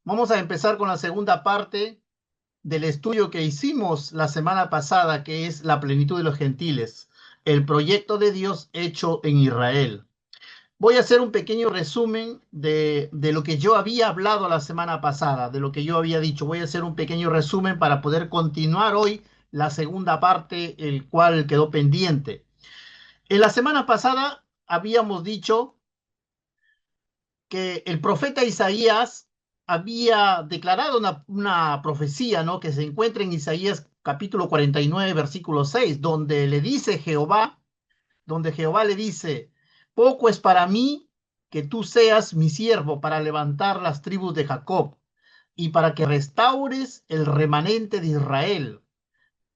Vamos a empezar con la segunda parte del estudio que hicimos la semana pasada, que es la plenitud de los gentiles, el proyecto de Dios hecho en Israel. Voy a hacer un pequeño resumen de lo que yo había hablado la semana pasada, de lo que yo había dicho. Voy a hacer un pequeño resumen para poder continuar hoy la segunda parte, el cual quedó pendiente. En la semana pasada habíamos dicho que el profeta Isaías había declarado una profecía, ¿no? Que se encuentra en Isaías capítulo 49, versículo 6, donde Jehová le dice, poco es para mí que tú seas mi siervo para levantar las tribus de Jacob y para que restaures el remanente de Israel.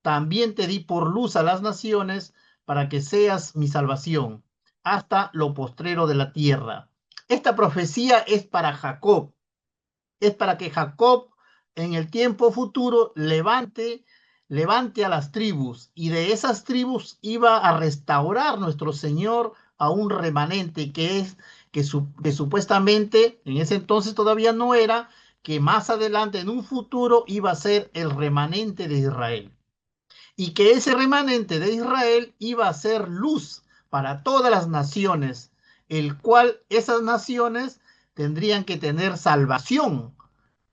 También te di por luz a las naciones para que seas mi salvación hasta lo postrero de la tierra. Esta profecía es para Jacob, es para que Jacob en el tiempo futuro levante a las tribus y de esas tribus iba a restaurar nuestro Señor a un remanente que supuestamente en ese entonces todavía no era, que más adelante en un futuro iba a ser el remanente de Israel y que ese remanente de Israel iba a ser luz para todas las naciones, el cual esas naciones tendrían que tener salvación,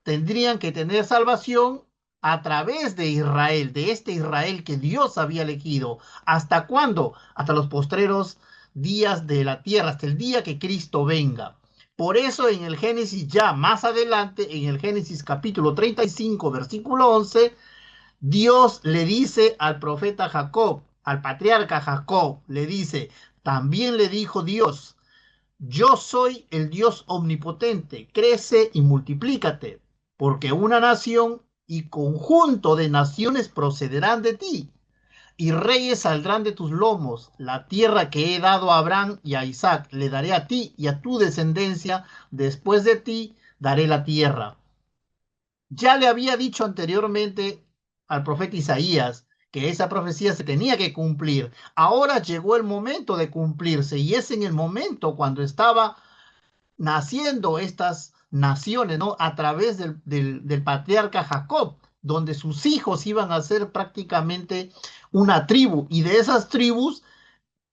tendrían que tener salvación a través de Israel, de este Israel que Dios había elegido. ¿Hasta cuándo? Hasta los postreros días de la tierra, hasta el día que Cristo venga. Por eso en el Génesis ya más adelante, en el Génesis capítulo 35, versículo 11, Dios le dice al profeta Jacob, al patriarca Jacob, le dice, también le dijo Dios, yo soy el Dios omnipotente, crece y multiplícate, porque una nación y conjunto de naciones procederán de ti, y reyes saldrán de tus lomos. La tierra que he dado a Abraham y a Isaac le daré a ti y a tu descendencia, después de ti daré la tierra. Ya le había dicho anteriormente al profeta Isaías que esa profecía se tenía que cumplir. Ahora llegó el momento de cumplirse y es en el momento cuando estaba naciendo estas naciones, ¿no? A través del patriarca Jacob, donde sus hijos iban a ser prácticamente una tribu y de esas tribus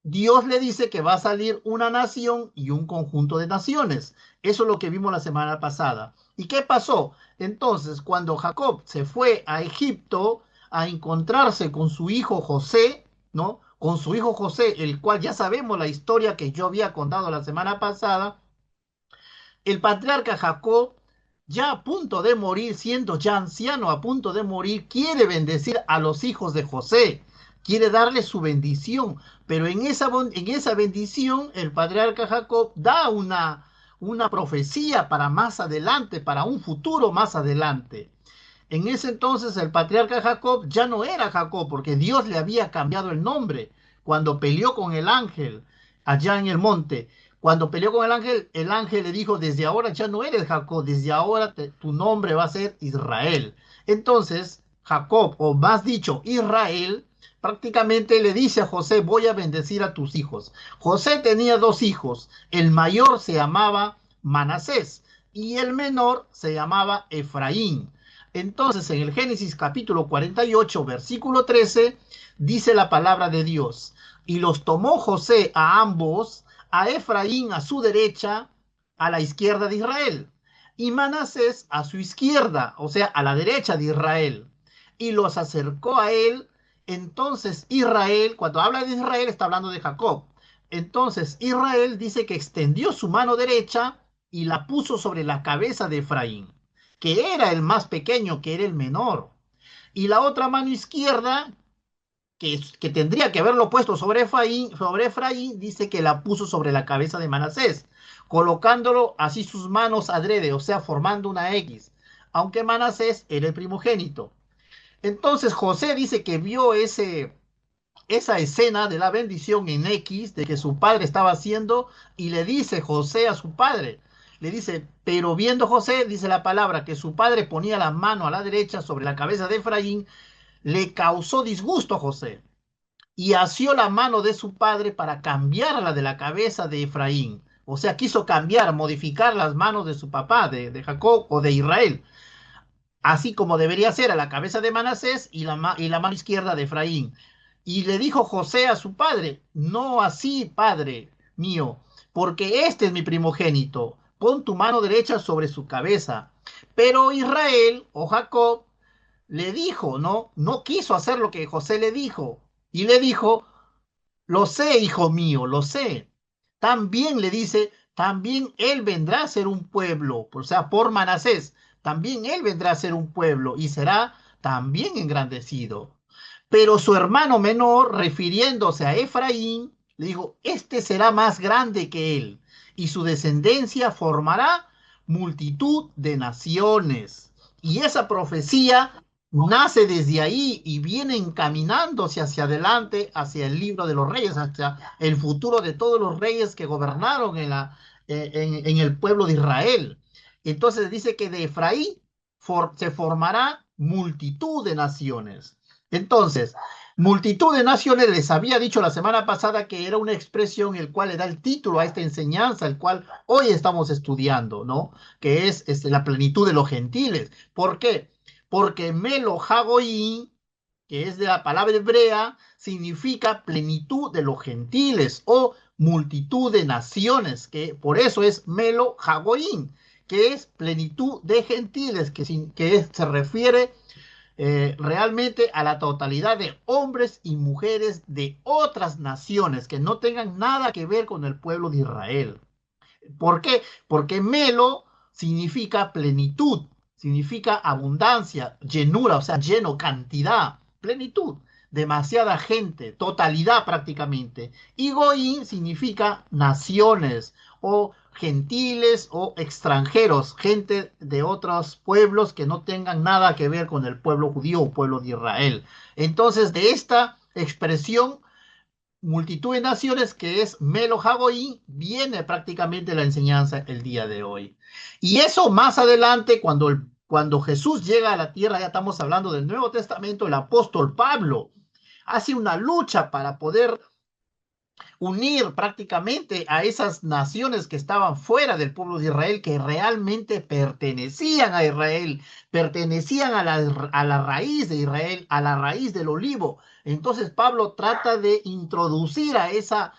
Dios le dice que va a salir una nación y un conjunto de naciones. Eso es lo que vimos la semana pasada. ¿Y qué pasó? Entonces, cuando Jacob se fue a Egipto a encontrarse con su hijo José, ¿no? Con su hijo José, el cual ya sabemos la historia que yo había contado la semana pasada, el patriarca Jacob, ya a punto de morir, siendo ya anciano, a punto de morir, quiere bendecir a los hijos de José, quiere darle su bendición, pero en esa bendición el patriarca Jacob da una profecía para más adelante, para un futuro más adelante. En ese entonces el patriarca Jacob ya no era Jacob porque Dios le había cambiado el nombre cuando peleó con el ángel allá en el monte. Cuando peleó con el ángel le dijo, desde ahora ya no eres Jacob, desde ahora tu nombre va a ser Israel. Entonces Jacob, o más dicho, Israel, prácticamente le dice a José, voy a bendecir a tus hijos. José tenía dos hijos, el mayor se llamaba Manasés y el menor se llamaba Efraín. Entonces, en el Génesis capítulo 48, versículo 13, dice la palabra de Dios, y los tomó José a ambos, a Efraín a su derecha, a la izquierda de Israel, y Manasés a su izquierda, o sea, a la derecha de Israel, y los acercó a él. Entonces Israel, cuando habla de Israel, está hablando de Jacob. Entonces Israel dice que extendió su mano derecha y la puso sobre la cabeza de Efraín, que era el más pequeño, que era el menor. Y la otra mano izquierda, que tendría que haberlo puesto sobre Efraín, dice que la puso sobre la cabeza de Manasés, colocándolo así sus manos adrede, o sea, formando una X, aunque Manasés era el primogénito. Entonces José dice que vio esa escena de la bendición en X, de que su padre estaba haciendo, y le dice José a su padre, le dice, pero viendo José, dice la palabra, que su padre ponía la mano a la derecha sobre la cabeza de Efraín, le causó disgusto a José, y asió la mano de su padre para cambiarla de la cabeza de Efraín. O sea, quiso cambiar, modificar las manos de su papá, de Jacob o de Israel, así como debería ser a la cabeza de Manasés y la mano izquierda de Efraín. Y le dijo José a su padre, no así, padre mío, porque este es mi primogénito, pon tu mano derecha sobre su cabeza. Pero Israel o Jacob le dijo, no quiso hacer lo que José le dijo. Y le dijo, lo sé, hijo mío, lo sé. También le dice, también él vendrá a ser un pueblo, o sea, por Manasés, también él vendrá a ser un pueblo y será también engrandecido. Pero su hermano menor, refiriéndose a Efraín, le dijo, este será más grande que él y su descendencia formará multitud de naciones. Y esa profecía nace desde ahí y viene encaminándose hacia adelante, hacia el libro de los reyes, hacia el futuro de todos los reyes que gobernaron en el pueblo de Israel. Entonces dice que de Efraín se formará multitud de naciones. Entonces, multitud de naciones, les había dicho la semana pasada que era una expresión el cual le da el título a esta enseñanza, el cual hoy estamos estudiando, ¿no? Que es la plenitud de los gentiles. ¿Por qué? Porque Melo Hagoyim, que es de la palabra hebrea, significa plenitud de los gentiles o multitud de naciones, que por eso es Melo Hagoyim, que es plenitud de gentiles, se refiere realmente a la totalidad de hombres y mujeres de otras naciones que no tengan nada que ver con el pueblo de Israel. ¿Por qué? Porque melo significa plenitud, significa abundancia, llenura, o sea, lleno, cantidad, plenitud, demasiada gente, totalidad prácticamente. Y goín significa naciones o gentiles o extranjeros, gente de otros pueblos que no tengan nada que ver con el pueblo judío o pueblo de Israel. Entonces, de esta expresión multitud de naciones, que es Melo Hagoí, viene prácticamente la enseñanza el día de hoy. Y eso más adelante, cuando Jesús llega a la tierra, ya estamos hablando del Nuevo Testamento, el apóstol Pablo hace una lucha para poder unir prácticamente a esas naciones que estaban fuera del pueblo de Israel, que realmente pertenecían a Israel, pertenecían a la raíz de Israel, a la raíz del olivo. Entonces Pablo trata de introducir a esa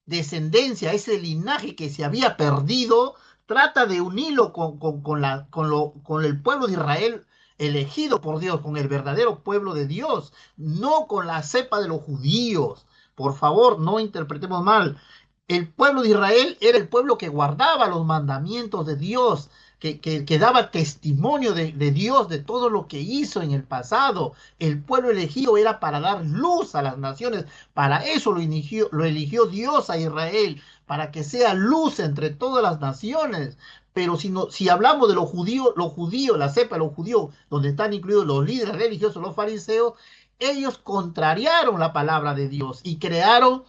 descendencia, a ese linaje que se había perdido, trata de unirlo con el pueblo de Israel elegido por Dios, con el verdadero pueblo de Dios, no con la cepa de los judíos. Por favor, no interpretemos mal. El pueblo de Israel era el pueblo que guardaba los mandamientos de Dios, que daba testimonio de Dios, de todo lo que hizo en el pasado. El pueblo elegido era para dar luz a las naciones. Para eso lo eligió Dios a Israel, para que sea luz entre todas las naciones. Pero si hablamos de los judíos, la cepa de los judíos, donde están incluidos los líderes religiosos, los fariseos, ellos contrariaron la palabra de Dios y crearon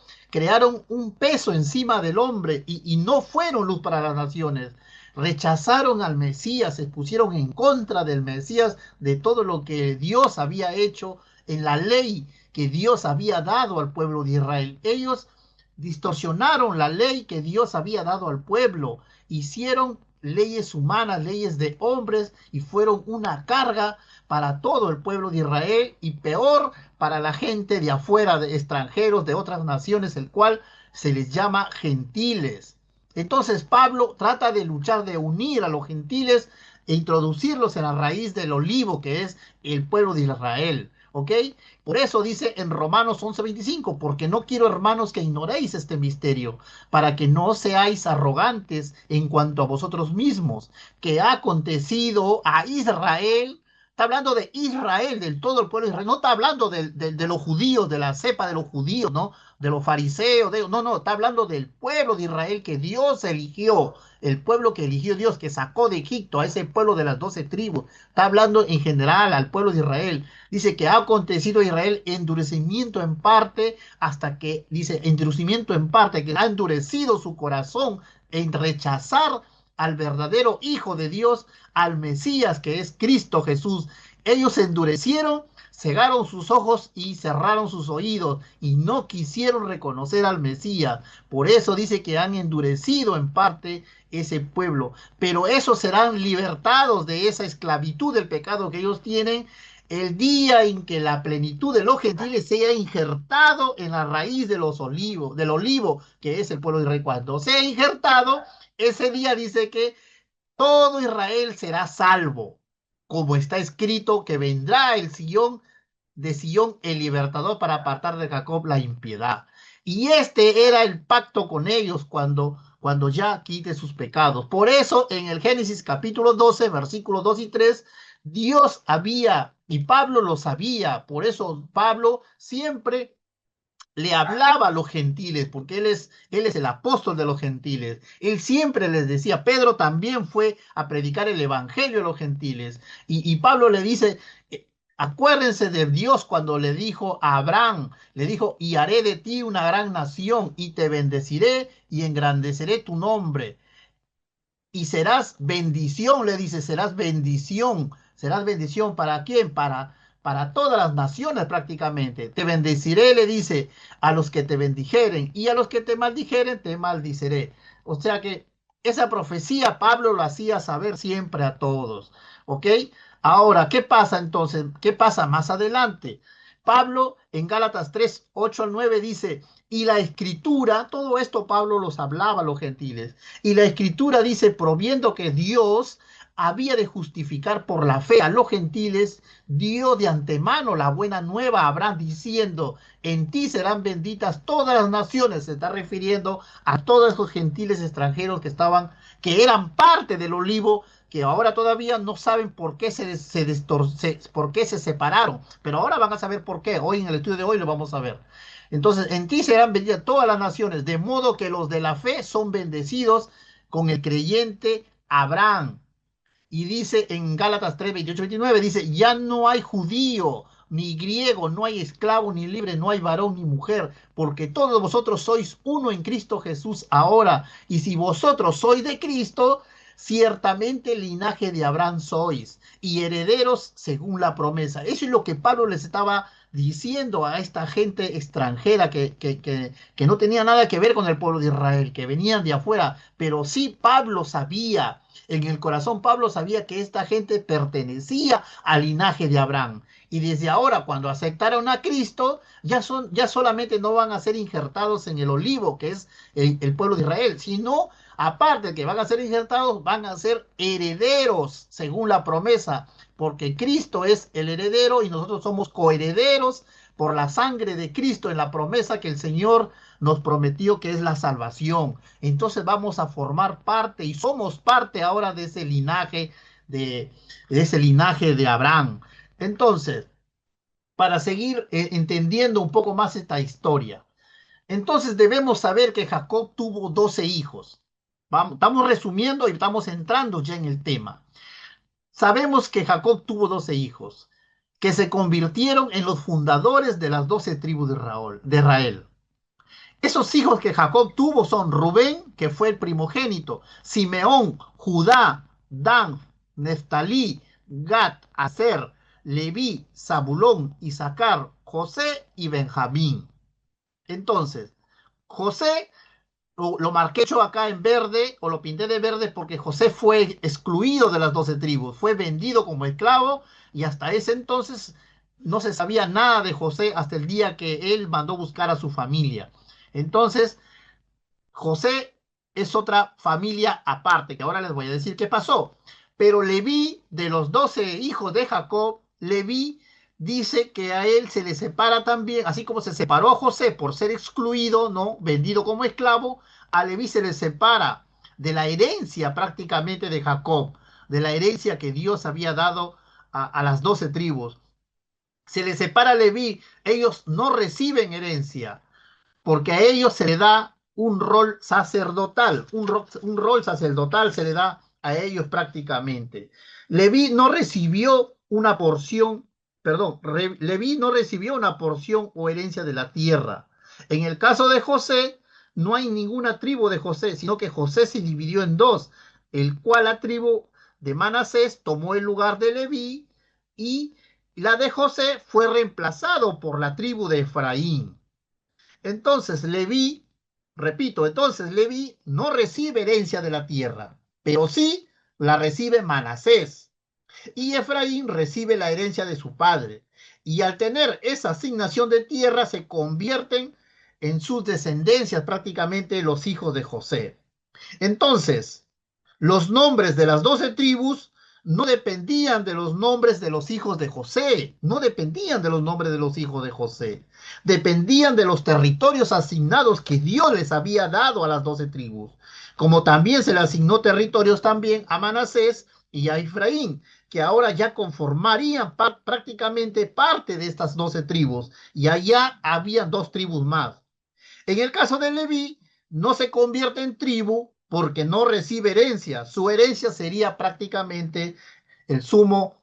un peso encima del hombre y no fueron luz para las naciones. Rechazaron al Mesías, se pusieron en contra del Mesías, de todo lo que Dios había hecho en la ley que Dios había dado al pueblo de Israel. Ellos distorsionaron la ley que Dios había dado al pueblo, hicieron leyes humanas, leyes de hombres y fueron una carga para todo el pueblo de Israel y peor para la gente de afuera, de extranjeros, de otras naciones, el cual se les llama gentiles. Entonces Pablo trata de luchar, de unir a los gentiles e introducirlos en la raíz del olivo que es el pueblo de Israel. ¿Ok? Por eso dice en Romanos 11:25, porque no quiero, hermanos, que ignoréis este misterio, para que no seáis arrogantes en cuanto a vosotros mismos, que ha acontecido a Israel. Está hablando de Israel, del todo el pueblo de Israel. No está hablando de los judíos, de la cepa de los judíos, ¿no? De los fariseos. No, está hablando del pueblo de Israel que Dios eligió. El pueblo que eligió Dios, que sacó de Egipto a ese pueblo de las 12 tribus. Está hablando en general al pueblo de Israel. Dice que ha acontecido a Israel endurecimiento en parte hasta que, dice, endurecimiento en parte, que ha endurecido su corazón en rechazar al verdadero Hijo de Dios, al Mesías, que es Cristo Jesús. Ellos se endurecieron, cegaron sus ojos y cerraron sus oídos y no quisieron reconocer al Mesías. Por eso dice que han endurecido en parte ese pueblo, pero esos serán libertados de esa esclavitud del pecado que ellos tienen el día en que la plenitud de los gentiles sea injertado en la raíz de los olivos, del olivo, que es el pueblo de Israel. Cuando sea injertado, ese día dice que todo Israel será salvo, como está escrito que vendrá el Sion de Sion el libertador para apartar de Jacob la impiedad. Y este era el pacto con ellos cuando ya quite sus pecados. Por eso en el Génesis capítulo 12, versículos 2 y 3, Dios había, y Pablo lo sabía, por eso Pablo siempre le hablaba a los gentiles, porque él es el apóstol de los gentiles. Él siempre les decía, Pedro también fue a predicar el evangelio a los gentiles. Y Pablo le dice, acuérdense de Dios cuando le dijo a Abraham, le dijo, y haré de ti una gran nación, y te bendeciré y engrandeceré tu nombre y serás bendición, le dice, serás bendición ¿para quién? Para todas las naciones prácticamente. Te bendeciré, le dice, a los que te bendijeren y a los que te maldijeren, te maldiceré. O sea que esa profecía Pablo lo hacía saber siempre a todos, ¿ok? Ahora, ¿qué pasa entonces? ¿Qué pasa más adelante? Pablo en Gálatas 3 8 al 9 dice, y la escritura, todo esto Pablo los hablaba a los gentiles, y la escritura dice, proviendo que Dios había de justificar por la fe a los gentiles, dio de antemano la buena nueva a Abraham diciendo, en ti serán benditas todas las naciones. Se está refiriendo a todos esos gentiles extranjeros que eran parte del olivo, que ahora todavía no saben por qué por qué se separaron, pero ahora van a saber por qué. Hoy en el estudio de hoy lo vamos a ver. Entonces, en ti serán benditas todas las naciones, de modo que los de la fe son bendecidos con el creyente Abraham. Y dice en Gálatas 3, 28, 29, dice, ya no hay judío ni griego, no hay esclavo ni libre, no hay varón ni mujer, porque todos vosotros sois uno en Cristo Jesús ahora. Y si vosotros sois de Cristo, ciertamente el linaje de Abraham sois y herederos según la promesa. Eso es lo que Pablo les estaba diciendo a esta gente extranjera que no tenía nada que ver con el pueblo de Israel, que venían de afuera, pero sí Pablo sabía, en el corazón Pablo sabía que esta gente pertenecía al linaje de Abraham. Y desde ahora, cuando aceptaron a Cristo, ya solamente no van a ser injertados en el olivo, que es el pueblo de Israel, sino, aparte de que van a ser injertados, van a ser herederos según la promesa, porque Cristo es el heredero y nosotros somos coherederos por la sangre de Cristo en la promesa que el Señor nos prometió, que es la salvación. Entonces vamos a formar parte y somos parte ahora de ese linaje de Abraham. Entonces, para seguir entendiendo un poco más esta historia, entonces debemos saber que Jacob tuvo 12 hijos. Vamos, estamos resumiendo y estamos entrando ya en el tema. Sabemos que Jacob tuvo 12 hijos, que se convirtieron en los fundadores de las 12 tribus de Israel. Esos hijos que Jacob tuvo son Rubén, que fue el primogénito, Simeón, Judá, Dan, Neftalí, Gad, Aser, Leví, Zabulón, Isaacar, José y Benjamín. Entonces, José lo marqué yo acá en verde o lo pinté de verde porque José fue excluido de las 12 tribus, fue vendido como esclavo y hasta ese entonces no se sabía nada de José hasta el día que él mandó buscar a su familia. Entonces, José es otra familia aparte, que ahora les voy a decir qué pasó. Pero Leví, de los 12 hijos de Jacob, Leví dice que a él se le separa también, así como se separó a José por ser excluido, ¿no? Vendido como esclavo, a Leví se le separa de la herencia prácticamente de Jacob, de la herencia que Dios había dado a las 12 tribus. Se le separa a Leví, ellos no reciben herencia porque a ellos se le da un rol sacerdotal, un rol sacerdotal se le da a ellos prácticamente. Leví no recibió una porción, perdón, Leví no recibió una porción o herencia de la tierra. En el caso de José, no hay ninguna tribu de José, sino que José se dividió en dos, el cual la tribu de Manasés tomó el lugar de Leví y La de José fue reemplazado por la tribu de Efraín. Entonces Leví, repito, entonces Leví no recibe herencia de la tierra, pero sí la recibe Manasés. Y Efraín recibe la herencia de su padre. Y al tener esa asignación de tierra, se convierten en sus descendencias prácticamente los hijos de José. Entonces, los nombres de las 12 tribus no dependían de los nombres de los hijos de José, no dependían de los nombres de los hijos de José, dependían de los territorios asignados que Dios les había dado a las 12 tribus, como también se le asignó territorios también a Manasés y a Efraín, que ahora ya conformarían prácticamente parte de estas 12 tribus, y allá había dos tribus más. En el caso de Leví, no se convierte en tribu porque no recibe herencia. Su herencia sería prácticamente el sumo,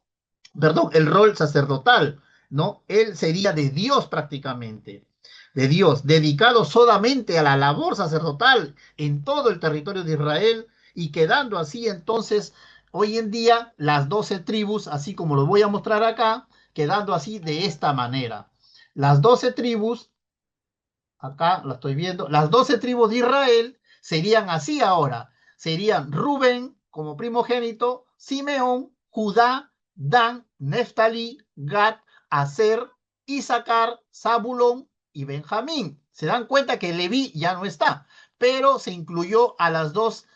perdón, el rol sacerdotal, ¿no? Él sería de Dios prácticamente, de Dios, dedicado solamente a la labor sacerdotal en todo el territorio de Israel y quedando así entonces hoy en día las 12 tribus, así como lo voy a mostrar acá, quedando así de esta manera. Las 12 tribus acá la estoy viendo, las 12 tribus de Israel serían así ahora, serían Rubén como primogénito, Simeón, Judá, Dan, Neftalí, Gad, Aser, Isaacar, Zabulón y Benjamín. Se dan cuenta que Leví ya no está, pero se incluyó a los dos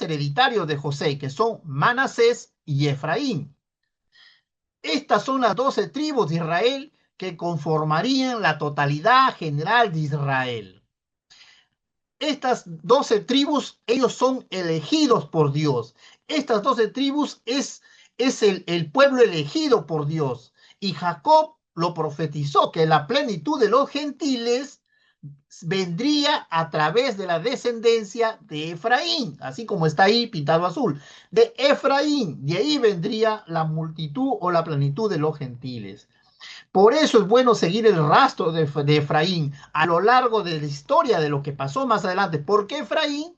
hereditarios de José, que son Manasés y Efraín. Estas son las 12 tribus de Israel que conformarían la totalidad general de Israel. Estas 12 tribus, ellos son elegidos por Dios. Estas 12 tribus es el pueblo elegido por Dios. Y Jacob lo profetizó, que la plenitud de los gentiles vendría a través de la descendencia de Efraín, así como está ahí pintado azul, de Efraín, de ahí vendría la multitud o la plenitud de los gentiles. Por eso es bueno seguir el rastro de Efraín a lo largo de la historia de lo que pasó más adelante, porque Efraín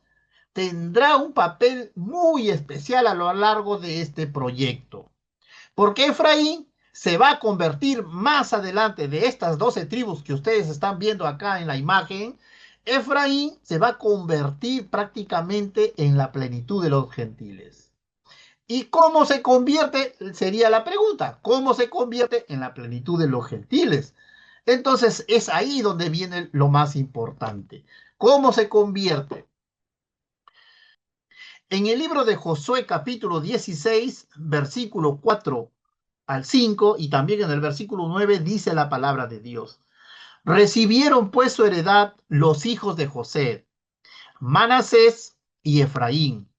tendrá un papel muy especial a lo largo de este proyecto. Porque Efraín se va a convertir más adelante de estas 12 tribus que ustedes están viendo acá en la imagen. Efraín se va a convertir prácticamente en la plenitud de los gentiles. ¿Y cómo se convierte? Sería la pregunta. ¿Cómo se convierte en la plenitud de los gentiles? Entonces es ahí donde viene lo más importante. ¿Cómo se convierte? En el libro de Josué capítulo 16, versículo 4 al 5 y también en el versículo 9 dice la palabra de Dios. Recibieron pues su heredad los hijos de José, Manasés y Efraín.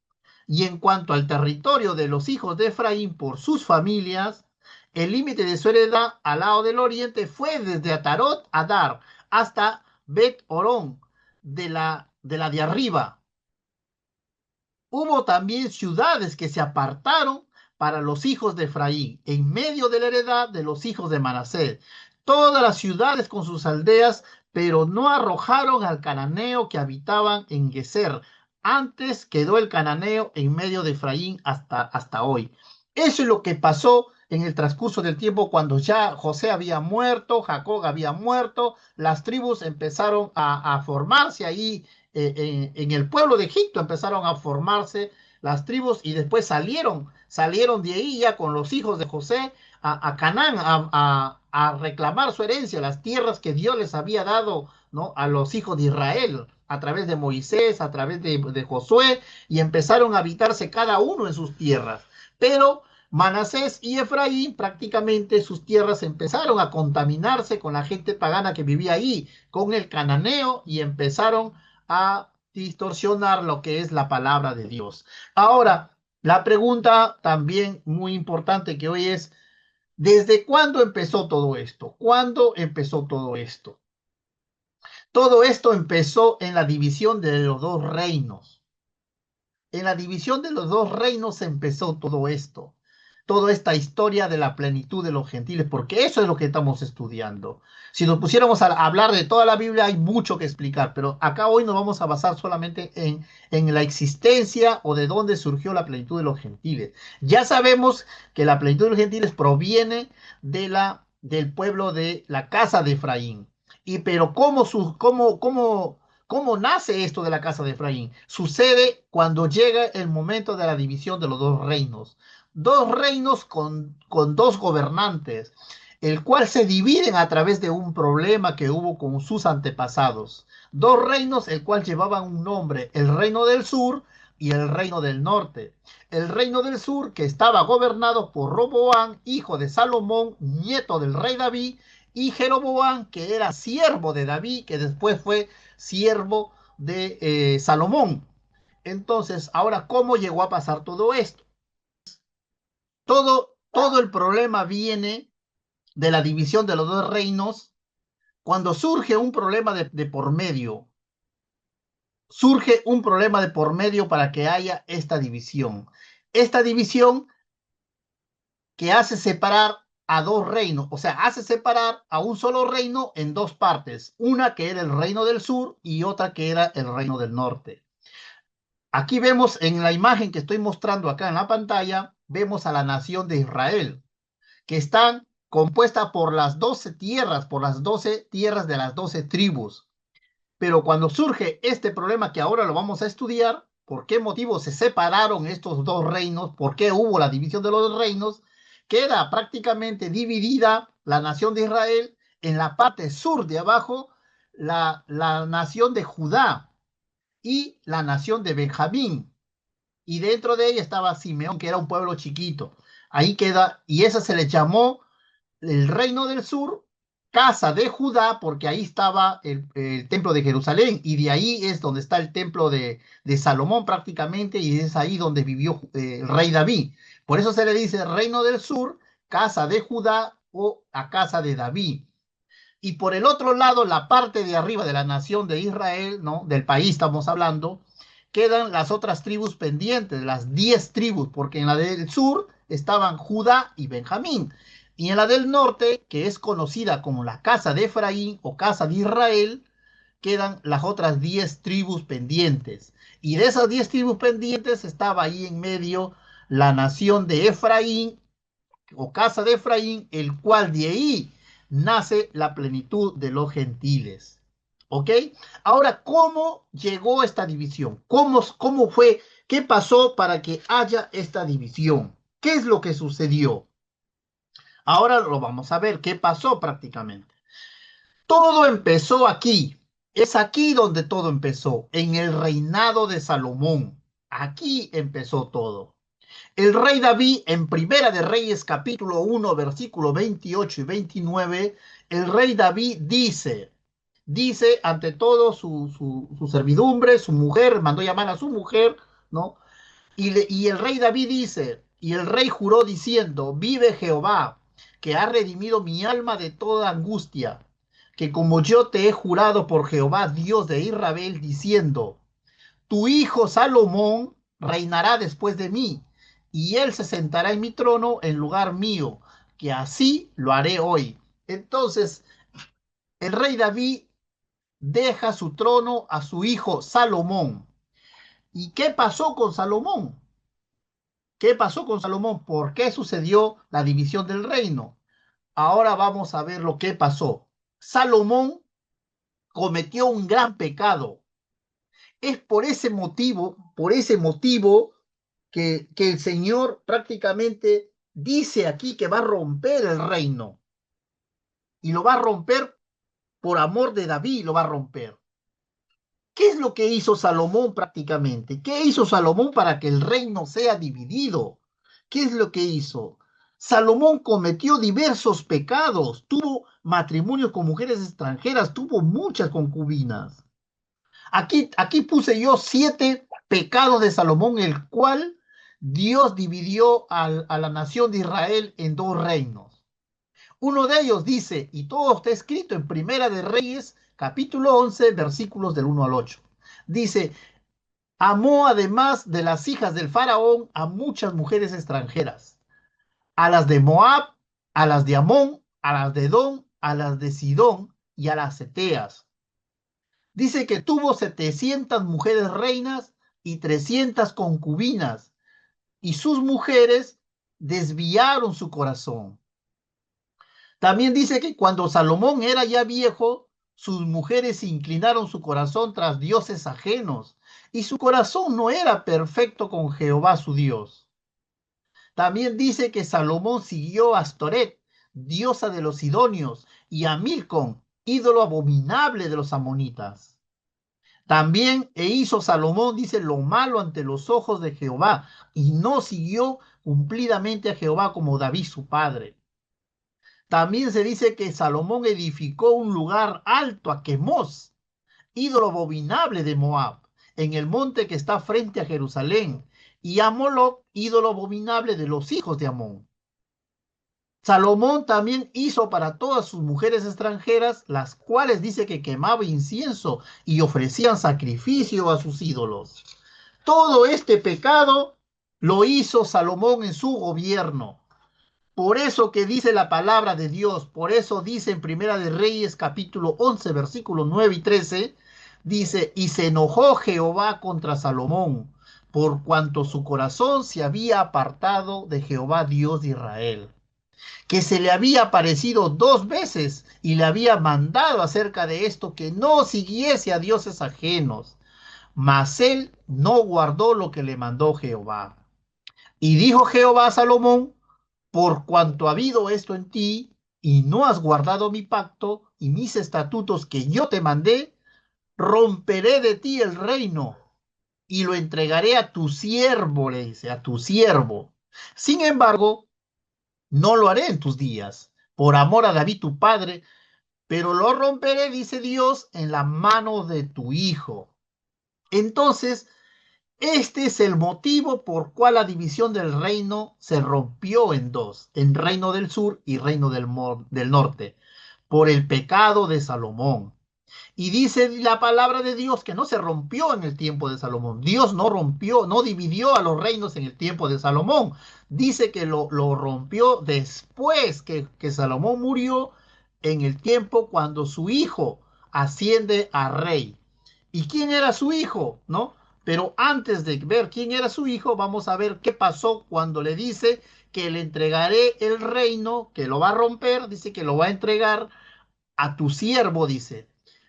Y en cuanto al territorio de los hijos de Efraín por sus familias, el límite de su heredad al lado del oriente fue desde Atarot Adar hasta Bet Orón de arriba. Hubo también ciudades que se apartaron para los hijos de Efraín, en medio de la heredad de los hijos de Manasés. Todas las ciudades con sus aldeas, pero no arrojaron al cananeo que habitaban en Geser. Antes quedó el cananeo en medio de Efraín hasta hoy. Eso es lo que pasó en el transcurso del tiempo cuando ya José había muerto, Jacob había muerto, las tribus empezaron a formarse ahí en el pueblo de Egipto empezaron a formarse las tribus y después salieron de ahí ya con los hijos de José a Canaán a reclamar su herencia, las tierras que Dios les había dado, ¿no? A los hijos de Israel a través de Moisés, a través de Josué, y empezaron a habitarse cada uno en sus tierras. Pero Manasés y Efraín prácticamente sus tierras empezaron a contaminarse con la gente pagana que vivía ahí, con el cananeo, y empezaron a distorsionar lo que es la palabra de Dios. Ahora, la pregunta también muy importante que hoy es, ¿desde cuándo empezó todo esto? ¿Cuándo empezó todo esto? Todo esto empezó en la división de los dos reinos. En la división de los dos reinos empezó todo esto. toda esta historia de la plenitud de los gentiles, porque eso es lo que estamos estudiando. Si nos pusiéramos a hablar de toda la Biblia, hay mucho que explicar, pero acá hoy nos vamos a basar solamente en la existencia o de dónde surgió la plenitud de los gentiles. Ya sabemos que la plenitud de los gentiles proviene del pueblo de la casa de Efraín. Pero ¿cómo nace esto de la casa de Efraín? Sucede cuando llega el momento de la división de los dos reinos con dos gobernantes, el cual se dividen a través de un problema que hubo con sus antepasados. Dos reinos, el cual llevaban un nombre, el reino del sur y el reino del norte. El reino del sur, que estaba gobernado por Roboán, hijo de Salomón, nieto del rey David, y Jeroboán, que era siervo de David, que después fue siervo de Salomón. Entonces, ahora, ¿cómo llegó a pasar todo esto? Todo el problema viene de la división de los dos reinos cuando surge un problema de por medio. Surge un problema de por medio para que haya esta división. Esta división que hace separar a dos reinos, o sea, hace separar a un solo reino en dos partes, una que era el reino del sur y otra que era el reino del norte. Aquí vemos en la imagen que estoy mostrando acá en la pantalla, vemos a la nación de Israel, que están compuesta por las 12 tierras, por las 12 tierras de las 12 tribus. Pero cuando surge este problema que ahora lo vamos a estudiar, ¿por qué motivo se separaron estos dos reinos? ¿Por qué hubo la división de los reinos? Queda prácticamente dividida la nación de Israel en la parte sur de abajo, la nación de Judá y la nación de Benjamín. Y dentro de ella estaba Simeón, que era un pueblo chiquito. Ahí queda, y esa se le llamó el reino del sur, casa de Judá, porque ahí estaba el templo de Jerusalén, y de ahí es donde está el templo de Salomón prácticamente, y es ahí donde vivió el rey David. Por eso se le dice reino del sur, casa de Judá o a casa de David. Y por el otro lado, la parte de arriba de la nación de Israel, ¿no? Del país estamos hablando, quedan las otras tribus pendientes, las 10 tribus, porque en la del sur estaban Judá y Benjamín. Y en la del norte, que es conocida como la casa de Efraín o casa de Israel, quedan las otras 10 tribus pendientes. Y de esas 10 tribus pendientes estaba ahí en medio la nación de Efraín o casa de Efraín, el cual de ahí nace la plenitud de los gentiles. ¿Ok? Ahora, ¿cómo llegó esta división? ¿Cómo fue? ¿Qué pasó para que haya esta división? ¿Qué es lo que sucedió? Ahora lo vamos a ver, ¿qué pasó prácticamente? Todo empezó aquí. Es aquí donde todo empezó, en el reinado de Salomón. Aquí empezó todo. El rey David, en Primera de Reyes, capítulo 1, versículo 28 y 29, el rey David dice ante todo su servidumbre, su mujer, mandó llamar a su mujer, ¿no? Y el rey David dice, y el rey juró diciendo, vive Jehová, que ha redimido mi alma de toda angustia, que como yo te he jurado por Jehová, Dios de Israel, diciendo, tu hijo Salomón reinará después de mí, y él se sentará en mi trono en lugar mío, que así lo haré hoy. Entonces, el rey David deja su trono a su hijo Salomón. ¿Y qué pasó con Salomón? ¿Qué pasó con Salomón? ¿Por qué sucedió la división del reino? Ahora vamos a ver lo que pasó. Salomón cometió un gran pecado. Es por ese motivo que el Señor prácticamente dice aquí que va a romper el reino y lo va a romper por amor de David, lo va a romper. ¿Qué es lo que hizo Salomón prácticamente? ¿Qué hizo Salomón para que el reino sea dividido? ¿Qué es lo que hizo? Salomón cometió diversos pecados, tuvo matrimonios con mujeres extranjeras, tuvo muchas concubinas. Aquí puse yo 7 pecados de Salomón, el cual Dios dividió a la nación de Israel en dos reinos. Uno de ellos dice, y todo está escrito en Primera de Reyes, capítulo 11, versículos del 1 al 8. Dice, amó además de las hijas del faraón a muchas mujeres extranjeras. a las de Moab, a las de Amón, a las de Edom, a las de Sidón y a las Eteas. Dice que tuvo 700 mujeres reinas y 300 concubinas, y sus mujeres desviaron su corazón. También dice que cuando Salomón era ya viejo, sus mujeres inclinaron su corazón tras dioses ajenos, y su corazón no era perfecto con Jehová su Dios. También dice que Salomón siguió a Astoret, diosa de los sidonios, y a Milcom, ídolo abominable de los amonitas. También hizo Salomón, dice, lo malo ante los ojos de Jehová, y no siguió cumplidamente a Jehová como David su padre. También se dice que Salomón edificó un lugar alto a Quemos, ídolo abominable de Moab, en el monte que está frente a Jerusalén, y a Moloc, ídolo abominable de los hijos de Amón. Salomón también hizo para todas sus mujeres extranjeras, las cuales dice que quemaba incienso y ofrecían sacrificio a sus ídolos. Todo este pecado lo hizo Salomón en su gobierno. Por eso que dice la palabra de Dios, por eso dice en Primera de Reyes capítulo 11 versículos 9 y 13, dice, y se enojó Jehová contra Salomón, por cuanto su corazón se había apartado de Jehová Dios de Israel, que se le había aparecido 2 veces y le había mandado acerca de esto que no siguiese a dioses ajenos, mas él no guardó lo que le mandó Jehová. Y dijo Jehová a Salomón, por cuanto ha habido esto en ti, y no has guardado mi pacto y mis estatutos que yo te mandé, romperé de ti el reino y lo entregaré a tu siervo, le dice, a tu siervo. Sin embargo, no lo haré en tus días, por amor a David tu padre, pero lo romperé, dice Dios, en la mano de tu hijo. Entonces, este es el motivo por cual la división del reino se rompió en dos, en reino del sur y reino del norte, por el pecado de Salomón. Y dice la palabra de Dios que no se rompió en el tiempo de Salomón. Dios no rompió, no dividió a los reinos en el tiempo de Salomón. Dice que lo rompió después que Salomón murió, en el tiempo cuando su hijo asciende a rey. ¿Y quién era su hijo? ¿No? Pero antes de ver quién era su hijo, vamos a ver qué pasó cuando le dice que le entregaré el reino, que lo va a romper, dice que lo va a entregar a tu siervo, dice.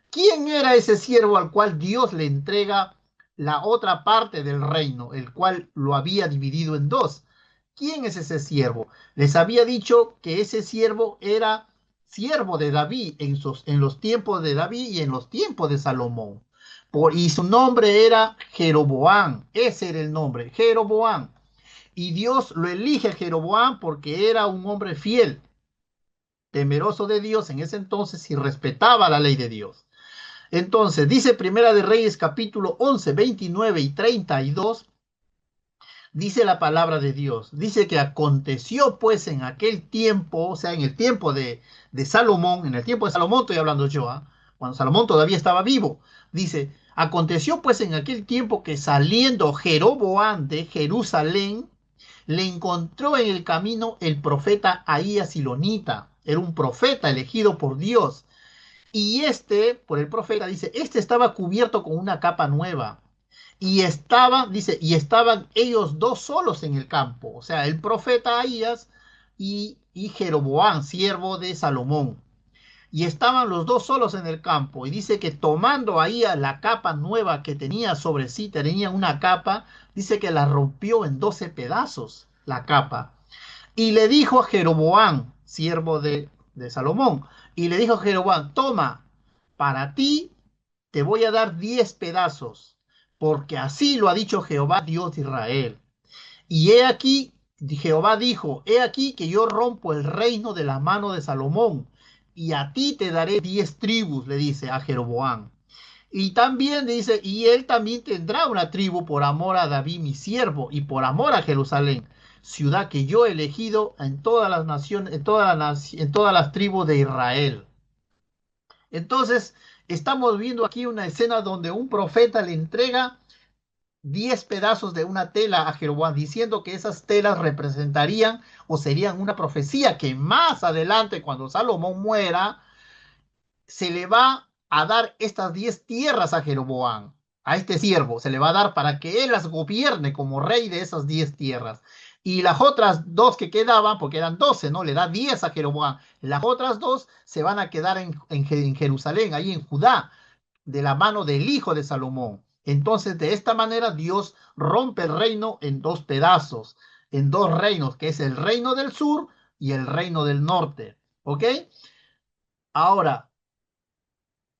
¿Quién era ese siervo al cual Dios le entrega la otra parte del reino, el cual lo había dividido en dos? ¿Quién es ese siervo? Les había dicho que ese siervo era siervo de David en los tiempos de David y en los tiempos de Salomón. Y su nombre era Jeroboam. Ese era el nombre, Jeroboam. Y Dios lo elige a Jeroboam porque era un hombre fiel, temeroso de Dios en ese entonces y respetaba la ley de Dios. Entonces, dice Primera de Reyes capítulo 11, 29 y 32, dice la palabra de Dios. Dice que aconteció pues en aquel tiempo, o sea, en el tiempo de Salomón, en el tiempo de Salomón estoy hablando yo, ¿eh? Cuando Salomón todavía estaba vivo. Dice, aconteció pues en aquel tiempo que saliendo Jeroboam de Jerusalén, le encontró en el camino el profeta Ahías Silonita. Era un profeta elegido por Dios. Y por el profeta, dice, este estaba cubierto con una capa nueva. Y dice, y estaban ellos dos solos en el campo. O sea, el profeta Ahías y Jeroboam, siervo de Salomón. Y estaban los dos solos en el campo. Y dice que tomando Ahías la capa nueva que tenía sobre sí, tenía una capa, dice que la rompió en 12 pedazos, la capa. Y le dijo a Jeroboam, siervo de Salomón, y le dijo a Jeroboam, toma, para ti te voy a dar 10 pedazos, porque así lo ha dicho Jehová, Dios de Israel. Y he aquí, Jehová dijo, he aquí que yo rompo el reino de la mano de Salomón, y a ti te daré 10 tribus, le dice a Jeroboam. Y también dice, y él también tendrá una tribu por amor a David mi siervo y por amor a Jerusalén, ciudad que yo he elegido en todas las naciones, en todas las tribus de Israel. Entonces, estamos viendo aquí una escena donde un profeta le entrega 10 pedazos de una tela a Jeroboam, diciendo que esas telas representarían o serían una profecía que más adelante, cuando Salomón muera, se le va a dar estas 10 tierras a Jeroboam, a este siervo, se le va a dar para que él las gobierne como rey de esas 10 tierras. Y las otras dos que quedaban, porque eran 12, ¿no? Le da 10 a Jeroboam. Las otras dos se van a quedar en Jerusalén, ahí en Judá, de la mano del hijo de Salomón. Entonces, de esta manera, Dios rompe el reino en dos pedazos, en dos reinos, que es el reino del sur y el reino del norte. ¿Ok? Ahora,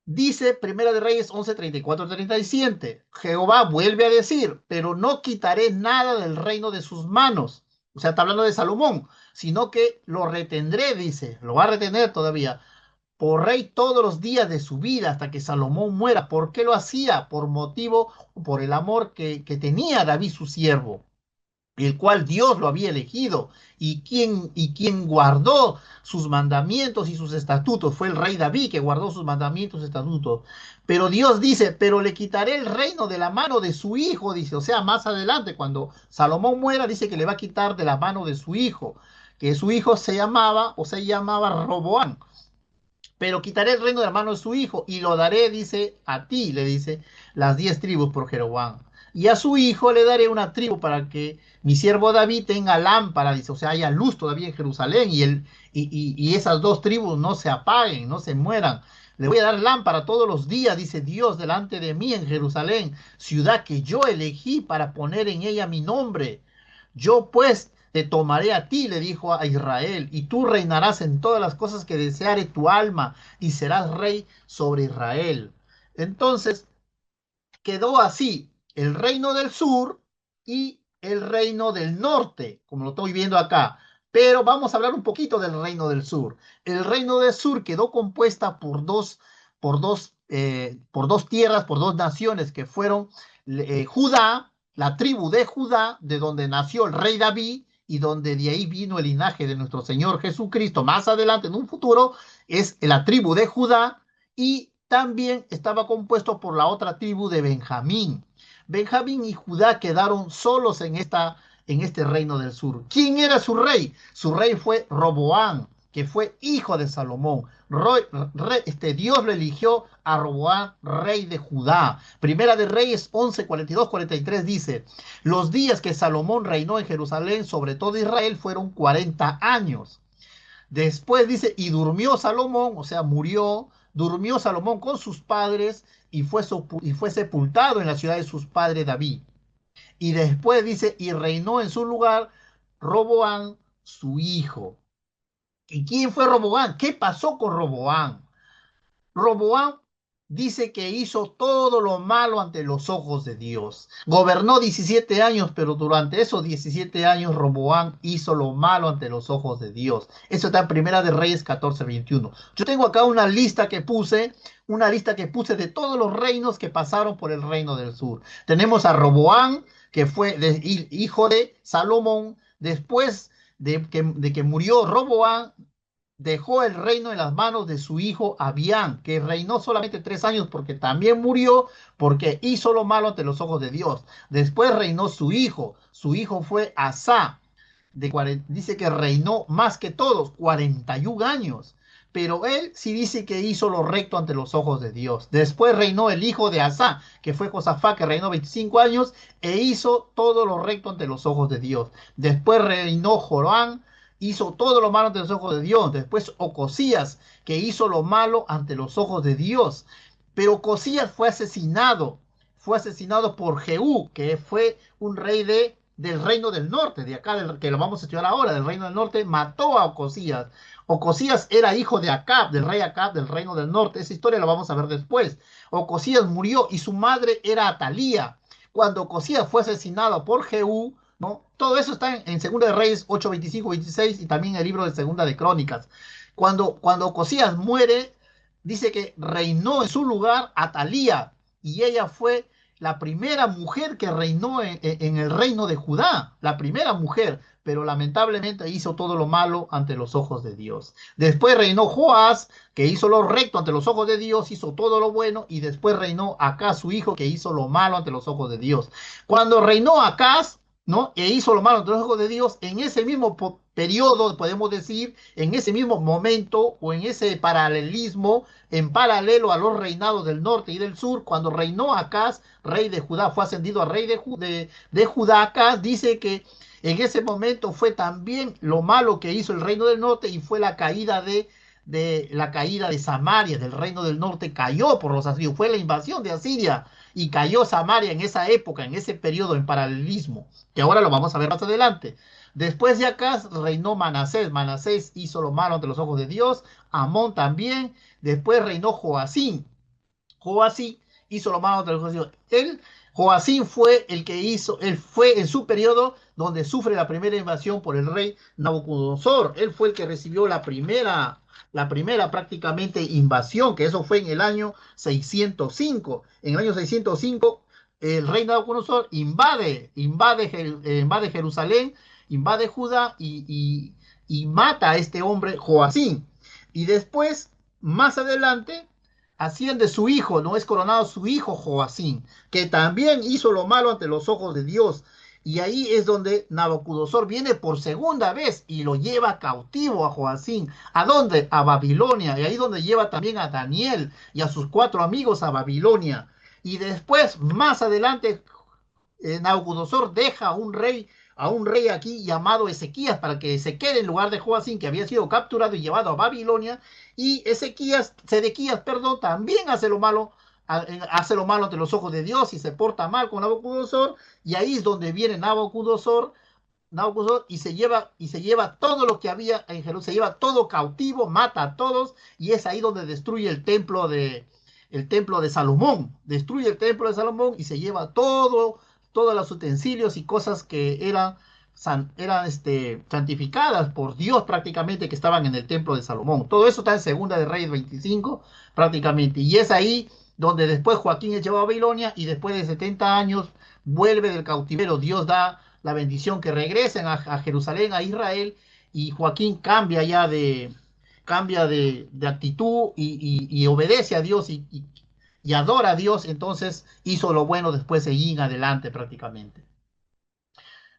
dice Primera de Reyes 11, 34, 37. Jehová vuelve a decir, pero no quitaré nada del reino de sus manos. O sea, está hablando de Salomón, sino que lo retendré, dice, lo va a retener todavía por rey todos los días de su vida hasta que Salomón muera. ¿Por qué lo hacía? Por motivo, por el amor que tenía David su siervo, el cual Dios lo había elegido, y quien guardó sus mandamientos y sus estatutos fue el rey David, que guardó sus mandamientos y estatutos. Pero Dios dice, pero le quitaré el reino de la mano de su hijo, dice. O sea, más adelante, cuando Salomón muera, dice que le va a quitar de la mano de su hijo, que su hijo se llamaba Roboán. Pero quitaré el reino de la mano de su hijo y lo daré, dice, a ti, le dice, las 10 tribus por Jeroboam. Y a su hijo le daré una tribu para que mi siervo David tenga lámpara, dice, o sea, haya luz todavía en Jerusalén, y esas dos tribus no se apaguen, no se mueran. Le voy a dar lámpara todos los días, dice Dios, delante de mí en Jerusalén, ciudad que yo elegí para poner en ella mi nombre. Yo pues te tomaré a ti, le dijo a Israel, y tú reinarás en todas las cosas que deseare tu alma, y serás rey sobre Israel. Entonces quedó así el reino del sur y el reino del norte, como lo estoy viendo acá. Pero vamos a hablar un poquito del reino del sur. El reino del sur quedó compuesta por dos tierras, por dos naciones que fueron Judá, la tribu de Judá, de donde nació el rey David y donde de ahí vino el linaje de nuestro Señor Jesucristo. Más adelante, en un futuro, es la tribu de Judá, y también estaba compuesto por la otra tribu de Benjamín. Benjamín y Judá quedaron solos en este reino del sur. ¿Quién era su rey? Su rey fue Roboán, que fue hijo de Salomón. Dios lo eligió a Roboán, rey de Judá. Primera de Reyes 11, 42, 43 dice, los días que Salomón reinó en Jerusalén sobre todo Israel fueron 40 años. Después dice, y durmió Salomón, o sea, durmió Salomón con sus padres y fue sepultado en la ciudad de sus padres David. Y después dice, y reinó en su lugar Roboán, su hijo. ¿Y quién fue Roboán? ¿Qué pasó con Roboán? Roboán dice que hizo todo lo malo ante los ojos de Dios. Gobernó 17 años, pero durante esos 17 años Roboán hizo lo malo ante los ojos de Dios. Eso está en Primera de Reyes 14:21. Yo tengo acá una lista que puse de todos los reinos que pasaron por el reino del sur. Tenemos a Roboán, que fue hijo de Salomón. Después de que murió Roboán, dejó el reino en las manos de su hijo Abián, que reinó solamente 3 años porque también murió, porque hizo lo malo ante los ojos de Dios. Después reinó su hijo fue Asá, dice que reinó más que todos, 41 años. Pero él sí dice que hizo lo recto ante los ojos de Dios. Después reinó el hijo de Asá, que fue Josafat, que reinó 25 años e hizo todo lo recto ante los ojos de Dios. Después reinó Joram, hizo todo lo malo ante los ojos de Dios. Después Ocosías, que hizo lo malo ante los ojos de Dios. Pero Ocosías fue asesinado por Jehú, que fue un rey del reino del norte, de acá, que lo vamos a estudiar ahora, del reino del norte. Mató a Ocosías. Ocosías era hijo de Acab, del rey Acab, del reino del norte. Esa historia la vamos a ver después. Ocosías murió y su madre era Atalía. Cuando Ocosías fue asesinado por Jehú, ¿no? Todo eso está en Segunda de Reyes 8, 25, 26, y también en el libro de Segunda de Crónicas. Cuando Ocosías muere, dice que reinó en su lugar Atalía, y ella fue la primera mujer que reinó en el reino de Judá, la primera mujer. pero lamentablemente hizo todo lo malo ante los ojos de Dios. Después reinó Joás, que hizo lo recto ante los ojos de Dios, hizo todo lo bueno, y después reinó Acaz, su hijo, que hizo lo malo ante los ojos de Dios. Cuando reinó Acaz, ¿no? E hizo lo malo ante los ojos de Dios, en ese mismo periodo, podemos decir, en ese mismo momento o en ese paralelismo, en paralelo a los reinados del norte y del sur, cuando reinó Acaz, rey de Judá, fue ascendido a rey de Judá. Acaz dice que en ese momento fue también lo malo que hizo el reino del norte y fue la caída de Samaria, del reino del norte, cayó por los asirios, fue la invasión de Asiria y cayó Samaria en esa época, en ese periodo en paralelismo, que ahora lo vamos a ver más adelante. Después de acá reinó Manasés. Manasés hizo lo malo ante los ojos de Dios. Amón también. Después reinó Joacín. Joacín hizo lo malo ante los ojos de Dios. Joacín fue el que hizo, él fue en su periodo donde sufre la primera invasión por el rey Nabucodonosor. Él fue el que recibió la primera prácticamente invasión, que eso fue en el año 605. En el año 605, el rey Nabucodonosor invade Jerusalén, invade Judá y mata a este hombre Joacín. Y después, más adelante, asciende su hijo, no es coronado su hijo Joacín, que también hizo lo malo ante los ojos de Dios. Y ahí es donde Nabucodonosor viene por segunda vez y lo lleva cautivo a Joacín. ¿A dónde? A Babilonia. Y ahí donde lleva también a Daniel y a sus 4 amigos a Babilonia. Y después, más adelante, Nabucodonosor deja a un rey aquí llamado Ezequías para que se quede en lugar de Joacín, que había sido capturado y llevado a Babilonia. Y Sedequías, perdón, también hace lo malo ante los ojos de Dios y se porta mal con Nabucodonosor. Y ahí es donde viene Nabucodonosor y se lleva todo lo que había en Jerusalén, se lleva todo cautivo, mata a todos, y es ahí donde destruye el templo de Salomón, destruye el templo de Salomón y se lleva todos los utensilios y cosas que eran santificadas por Dios prácticamente, que estaban en el templo de Salomón. Todo eso está en Segunda de Reyes 25 prácticamente, y es ahí donde después Joaquín es llevado a Babilonia y después de 70 años vuelve del cautiverio. Dios da la bendición que regresen a Jerusalén, a Israel, y Joaquín cambia de actitud y obedece a Dios y adora a Dios. Entonces hizo lo bueno después de ir en adelante prácticamente.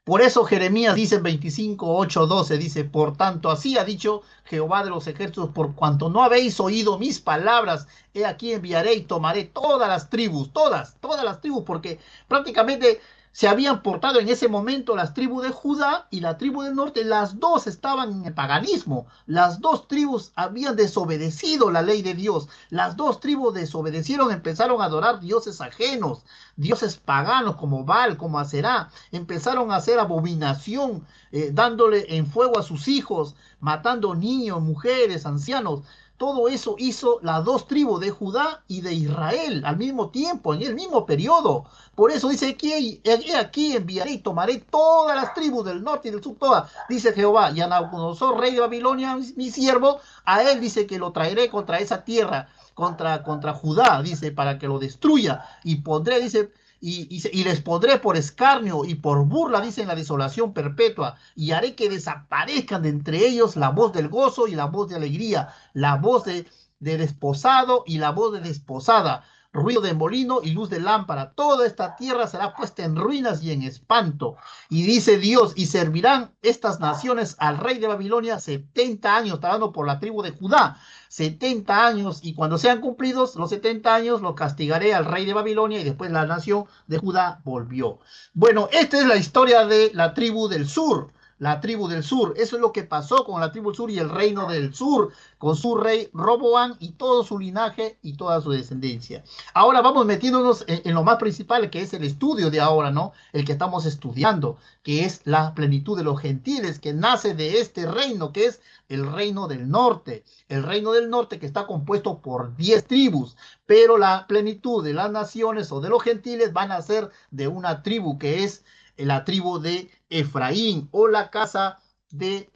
Por eso Jeremías dice en 25, 8, 12, dice: por tanto, así ha dicho Jehová de los ejércitos, por cuanto no habéis oído mis palabras, he aquí enviaré y tomaré todas las tribus, todas las tribus, porque prácticamente se habían portado en ese momento las tribus de Judá y la tribu del norte, las dos estaban en el paganismo, las dos tribus habían desobedecido la ley de Dios, las dos tribus desobedecieron, empezaron a adorar dioses ajenos, dioses paganos como Baal, como Aserá, empezaron a hacer abominación, dándole en fuego a sus hijos, matando niños, mujeres, ancianos. Todo eso hizo las dos tribus de Judá y de Israel al mismo tiempo, en el mismo periodo. Por eso dice aquí, aquí enviaré y tomaré todas las tribus del norte y del sur, todas, dice Jehová, y a Nabucodonosor, rey de Babilonia, mi siervo, a él dice que lo traeré contra esa tierra, contra Judá, dice, para que lo destruya, y pondré, dice, y les pondré por escarnio y por burla, dice, en la desolación perpetua, y haré que desaparezcan de entre ellos la voz del gozo y la voz de alegría, la voz de desposado y la voz de desposada, ruido de molino y luz de lámpara. Toda esta tierra será puesta en ruinas y en espanto. Y dice Dios: y servirán estas naciones al rey de Babilonia 70 años, está dando por la tribu de Judá, 70 años, y cuando sean cumplidos los 70 años, lo castigaré al rey de Babilonia, y después la nación de Judá volvió. Bueno, esta es la historia de la tribu del sur. La tribu del sur, eso es lo que pasó con la tribu del sur y el reino del sur, con su rey Roboam y todo su linaje y toda su descendencia. Ahora vamos metiéndonos en lo más principal, que es el estudio de ahora, ¿no? El que estamos estudiando, que es la plenitud de los gentiles, que nace de este reino, que es el reino del norte. El reino del norte, que está compuesto por 10 tribus, pero la plenitud de las naciones o de los gentiles van a ser de una tribu, que es la tribu de Efraín, o la casa de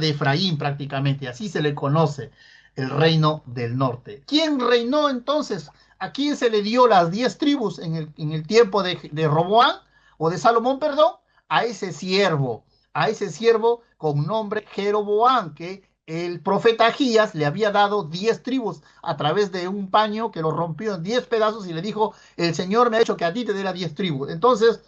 Efraín prácticamente, así se le conoce, el reino del norte. ¿Quién reinó entonces? ¿A quién se le dio las 10 tribus en el tiempo de Roboam, o de Salomón, perdón? a ese siervo con nombre Jeroboam, que el profeta Agías le había dado 10 tribus a través de un paño que lo rompió en 10 pedazos y le dijo, el Señor me ha hecho que a ti te dé las 10 tribus. Entonces,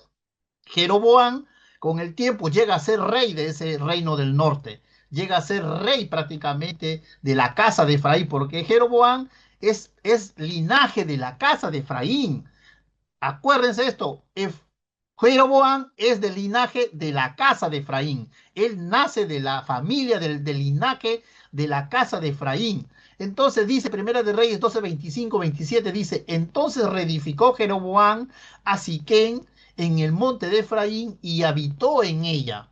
Jeroboam con el tiempo llega a ser rey de ese reino del norte, llega a ser rey prácticamente de la casa de Efraín, porque Jeroboam es linaje de la casa de Efraín. Acuérdense esto, Jeroboam es del linaje de la casa de Efraín. Él nace de la familia, del linaje de la casa de Efraín. Entonces dice Primera de Reyes 12, 25, 27, dice, entonces reedificó Jeroboam a Siquén en el monte de Efraín y habitó en ella.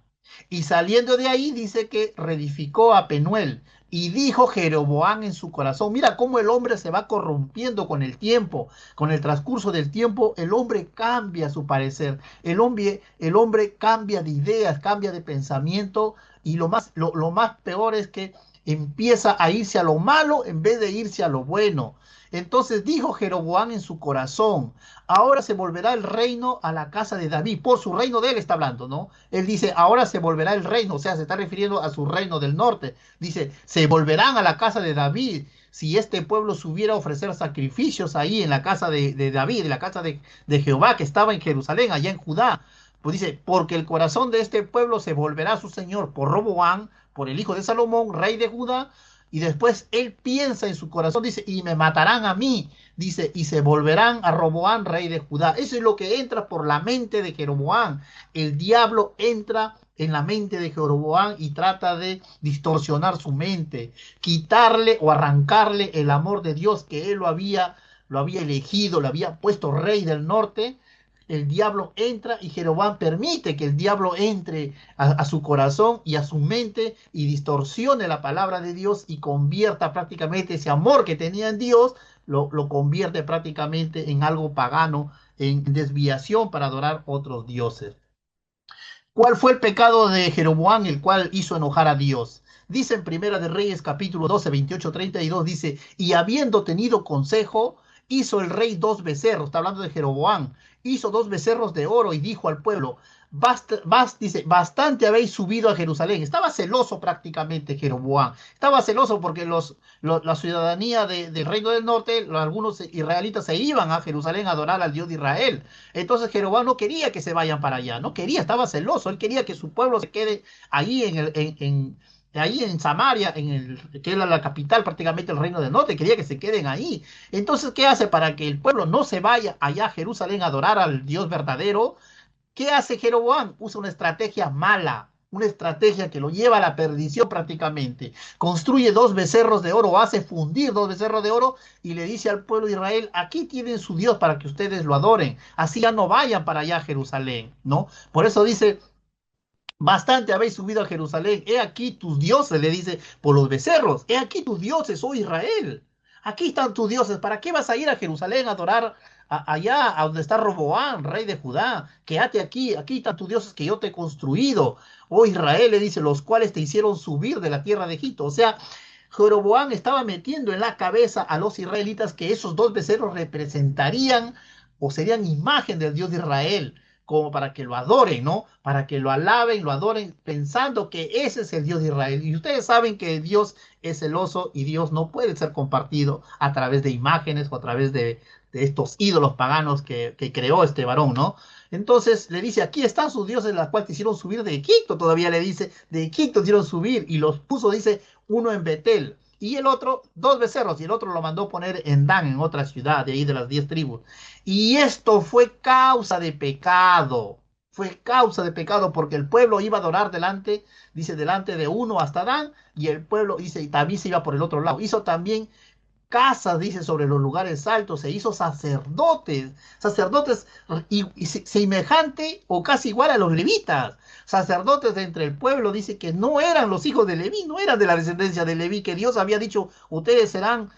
Y saliendo de ahí dice que reedificó a Penuel. Y dijo Jeroboam en su corazón, mira cómo el hombre se va corrompiendo con el tiempo, con el transcurso del tiempo, el hombre cambia su parecer, el hombre cambia de ideas, cambia de pensamiento y lo más peor es que empieza a irse a lo malo en vez de irse a lo bueno. Entonces dijo Jeroboam en su corazón, ahora se volverá el reino a la casa de David, por su reino de él está hablando, ¿no? Él dice, ahora se volverá el reino, o sea, se está refiriendo a su reino del norte. Dice, se volverán a la casa de David si este pueblo subiera a ofrecer sacrificios ahí en la casa de David, en la casa de Jehová que estaba en Jerusalén, allá en Judá. Pues dice, porque el corazón de este pueblo se volverá a su señor por Roboam, por el hijo de Salomón, rey de Judá, y después él piensa en su corazón, dice, y me matarán a mí, dice, y se volverán a Roboam, rey de Judá. Eso es lo que entra por la mente de Jeroboam. El diablo entra en la mente de Jeroboam y trata de distorsionar su mente, quitarle o arrancarle el amor de Dios que él lo había elegido, lo había puesto rey del norte. El diablo entra y Jeroboam permite que el diablo entre a su corazón y a su mente y distorsione la palabra de Dios y convierta prácticamente ese amor que tenía en Dios, lo convierte prácticamente en algo pagano, en desviación para adorar otros dioses. ¿Cuál fue el pecado de Jeroboam, el cual hizo enojar a Dios? Dice en Primera de Reyes, capítulo 12, 28, 32, dice, y habiendo tenido consejo, hizo el rey dos becerros, está hablando de Jeroboam, hizo dos becerros de oro y dijo al pueblo, dice, bastante habéis subido a Jerusalén. Estaba celoso prácticamente Jeroboam, estaba celoso porque la ciudadanía del reino del norte, algunos israelitas se iban a Jerusalén a adorar al Dios de Israel. Entonces Jeroboam no quería que se vayan para allá, no quería, estaba celoso, él quería que su pueblo se quede ahí ahí en Samaria, que era la capital prácticamente del reino del norte, quería que se queden ahí. Entonces, ¿qué hace para que el pueblo no se vaya allá a Jerusalén a adorar al Dios verdadero? ¿Qué hace Jeroboam? Usa una estrategia mala, una estrategia que lo lleva a la perdición prácticamente. Construye dos becerros de oro, hace fundir dos becerros de oro y le dice al pueblo de Israel, aquí tienen su Dios para que ustedes lo adoren. Así ya no vayan para allá a Jerusalén, ¿no? Por eso dice, bastante habéis subido a Jerusalén. He aquí tus dioses, le dice por los becerros. He aquí tus dioses, oh Israel. Aquí están tus dioses. ¿Para qué vas a ir a Jerusalén a adorar allá a donde está Roboam, rey de Judá? Quédate aquí. Aquí están tus dioses que yo te he construido. Oh Israel, le dice, los cuales te hicieron subir de la tierra de Egipto. O sea, Jeroboam estaba metiendo en la cabeza a los israelitas que esos dos becerros representarían o serían imagen del Dios de Israel como para que lo adoren, ¿no? Para que lo alaben, lo adoren, pensando que ese es el Dios de Israel. Y ustedes saben que Dios es celoso y Dios no puede ser compartido a través de imágenes o a través de estos ídolos paganos que creó este varón, ¿no? Entonces le dice, aquí están sus dioses, las cuales te hicieron subir de Egipto, todavía le dice, de Egipto te hicieron subir y los puso, dice, uno en Betel y el otro, dos becerros, y el otro lo mandó poner en Dan, en otra ciudad, de ahí de las 10 tribus. Y esto fue causa de pecado, porque el pueblo iba a adorar delante, dice, delante de uno hasta Dan, y el pueblo, dice, y también se iba por el otro lado. Hizo también casas, dice, sobre los lugares altos, se hizo sacerdotes y semejante o casi igual a los levitas, sacerdotes de entre el pueblo, dice que no eran los hijos de Leví, no eran de la descendencia de Leví, que Dios había dicho, ustedes serán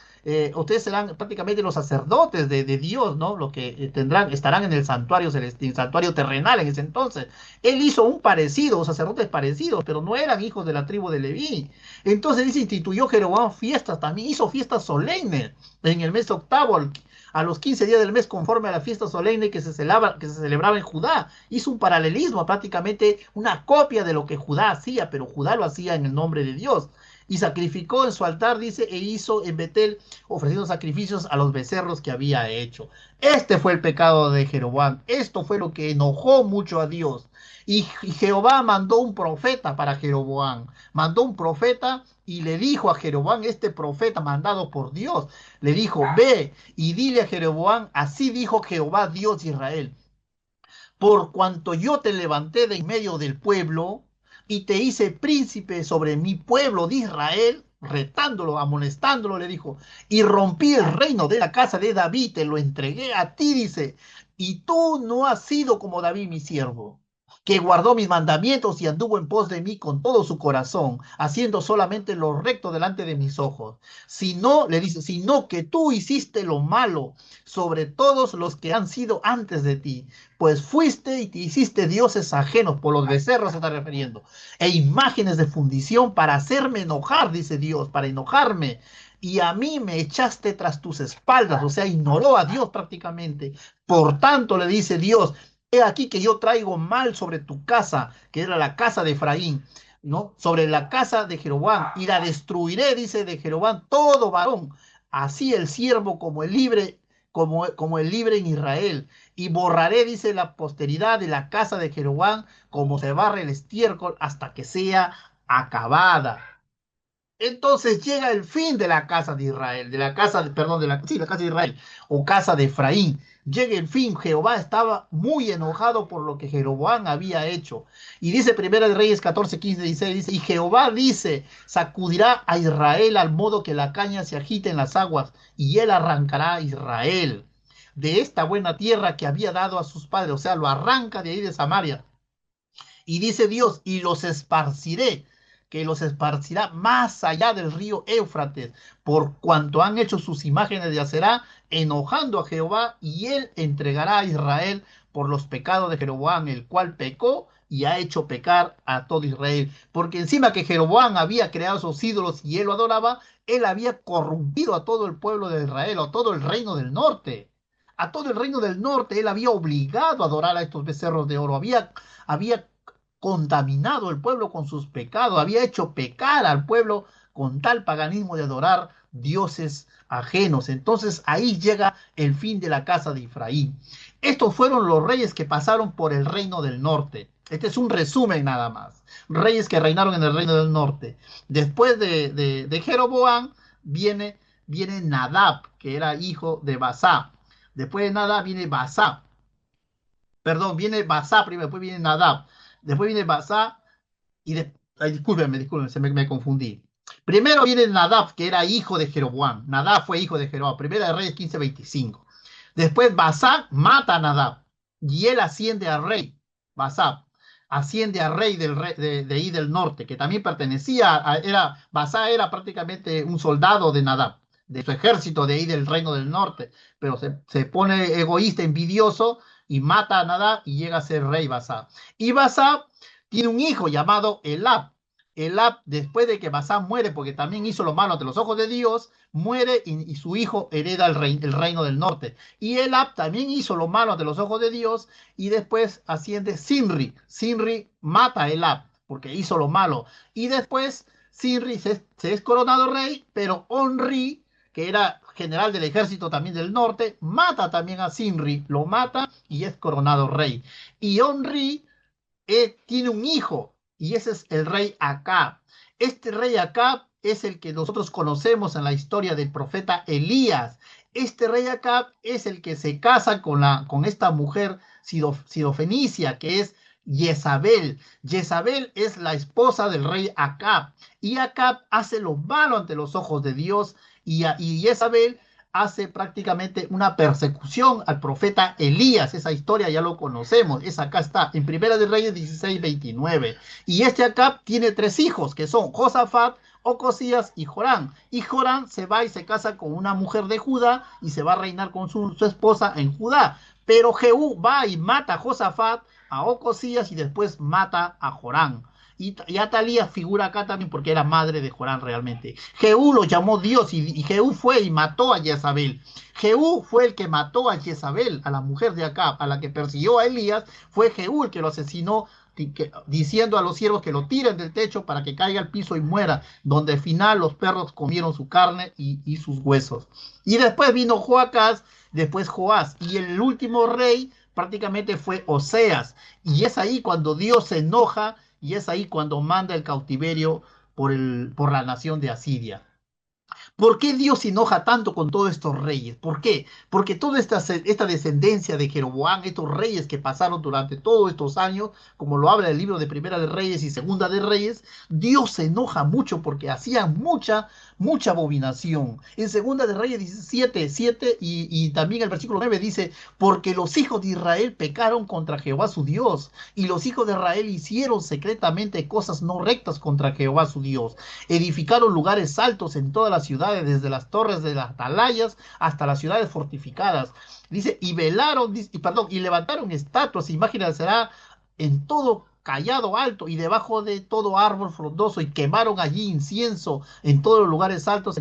prácticamente los sacerdotes de Dios, ¿no? Los que estarán en el santuario celestial, el santuario terrenal en ese entonces. Él hizo un parecido, sacerdotes parecidos, pero no eran hijos de la tribu de Leví. Entonces dice, instituyó Jeroboam fiestas, también hizo fiestas solemnes en el mes octavo a los 15 días del mes conforme a la fiesta solemne que se celebraba en Judá. Hizo un paralelismo, prácticamente una copia de lo que Judá hacía, pero Judá lo hacía en el nombre de Dios. Y sacrificó en su altar, dice, e hizo en Betel ofreciendo sacrificios a los becerros que había hecho. Este fue el pecado de Jeroboam. Esto fue lo que enojó mucho a Dios. Y Jehová mandó un profeta para Jeroboam. Mandó un profeta y le dijo a Jeroboam, este profeta mandado por Dios, le dijo, ve y dile a Jeroboam, así dijo Jehová Dios de Israel, por cuanto yo te levanté de en medio del pueblo y te hice príncipe sobre mi pueblo de Israel, retándolo, amonestándolo, le dijo, y rompí el reino de la casa de David, te lo entregué a ti, dice, y tú no has sido como David mi siervo, que guardó mis mandamientos y anduvo en pos de mí con todo su corazón, haciendo solamente lo recto delante de mis ojos. Sino, le dice, sino que tú hiciste lo malo sobre todos los que han sido antes de ti, pues fuiste y te hiciste dioses ajenos, por los becerros se está refiriendo, e imágenes de fundición para hacerme enojar, dice Dios, para enojarme. Y a mí me echaste tras tus espaldas, o sea, ignoró a Dios prácticamente. Por tanto, le dice Dios, he aquí que yo traigo mal sobre tu casa, que era la casa de Efraín, ¿no? Sobre la casa de Jeroboam, y la destruiré, dice de Jeroboam, todo varón, así el siervo como el libre, como el libre en Israel, y borraré, dice, la posteridad de la casa de Jeroboam, como se barre el estiércol hasta que sea acabada. Entonces llega el fin de la casa de Israel, de la casa, perdón, sí, la casa de Israel, o casa de Efraín. Llega el fin, Jehová estaba muy enojado por lo que Jeroboam había hecho. Y dice Primera de Reyes 14, 15, 16, dice, y Jehová dice, sacudirá a Israel al modo que la caña se agite en las aguas, y él arrancará a Israel de esta buena tierra que había dado a sus padres, o sea, lo arranca de ahí de Samaria. Y dice Dios, y los esparciré, que los esparcirá más allá del río Éufrates, por cuanto han hecho sus imágenes de Aserá, enojando a Jehová, y él entregará a Israel por los pecados de Jeroboam, el cual pecó y ha hecho pecar a todo Israel. Porque encima que Jeroboam había creado sus ídolos y él lo adoraba, él había corrompido a todo el pueblo de Israel, a todo el reino del norte. A todo el reino del norte, él había obligado a adorar a estos becerros de oro, había contaminado el pueblo con sus pecados, había hecho pecar al pueblo con tal paganismo de adorar dioses ajenos. Entonces ahí llega el fin de la casa de Efraín. Estos fueron los reyes que pasaron por el reino del norte. Este es un resumen nada más. Reyes que reinaron en el reino del norte. Después de Jeroboam viene Nadab, que era hijo de Basá. Después de Nadab viene Basá. Perdón, viene Basá primero, después viene Nadab. Después viene Basá ay, discúlpenme, me confundí. Primero viene Nadab, que era hijo de Jeroboam. Nadab fue hijo de Jeroboam. Primera de Reyes 15:25. Después Basá mata a Nadab y él asciende a rey. Basá asciende a rey de ahí del norte, que también pertenecía Basá era prácticamente un soldado de Nadab, de su ejército de ahí del reino del norte, pero se pone egoísta, envidioso y mata a Nadab y llega a ser rey Basá. Y Basá tiene un hijo llamado Elab. Elab, después de que Basá muere, porque también hizo lo malo ante los ojos de Dios, muere y su hijo hereda el reino del norte. Y Elab también hizo lo malo ante los ojos de Dios y después asciende Sinri. Sinri mata a Elab porque hizo lo malo. Y después Sinri se es coronado rey, pero Onri, que era general del ejército también del norte, mata también a Sinri, lo mata y es coronado rey. Y Onri tiene un hijo y ese es el rey Acab. Este rey Acab es el que nosotros conocemos en la historia del profeta Elías. Este rey Acab es el que se casa con esta mujer sidofenicia que es Jezabel. Jezabel es la esposa del rey Acab y Acab hace lo malo ante los ojos de Dios y Jezabel hace prácticamente una persecución al profeta Elías. Esa historia ya lo conocemos. Acá está, en Primera de Reyes 16:29. Y este Acab tiene tres hijos, que son Josafat, Ocosías y Jorán. Y Jorán se va y se casa con una mujer de Judá y se va a reinar con su esposa en Judá. Pero Jehú va y mata a Josafat, a Ocosías y después mata a Jorán. Y Atalía figura acá también porque era madre de Joram realmente. Jehú lo llamó Dios y Jehú fue y mató a Jezabel. Jehú fue el que mató a Jezabel, a la mujer de Acab, a la que persiguió a Elías. Fue Jehú el que lo asesinó, diciendo a los siervos que lo tiren del techo para que caiga al piso y muera, donde al final los perros comieron su carne y sus huesos. Y después vino Joacás, después Joás, y el último rey prácticamente fue Oseas. Y es ahí cuando Dios se enoja y es ahí cuando manda el cautiverio por la nación de Asiria. ¿Por qué Dios se enoja tanto con todos estos reyes? ¿Por qué? Porque toda esta descendencia de Jeroboam, estos reyes que pasaron durante todos estos años, como lo habla el libro de Primera de Reyes y Segunda de Reyes, Dios se enoja mucho porque hacían mucha abominación. En Segunda de Reyes 17, 7 y también el versículo 9 dice, porque los hijos de Israel pecaron contra Jehová su Dios, y los hijos de Israel hicieron secretamente cosas no rectas contra Jehová su Dios. Edificaron lugares altos en todas las ciudades, desde las torres de las atalayas hasta las ciudades fortificadas. Dice, y velaron, y levantaron estatuas, imágenes será en todo callado alto y debajo de todo árbol frondoso, y quemaron allí incienso en todos los lugares altos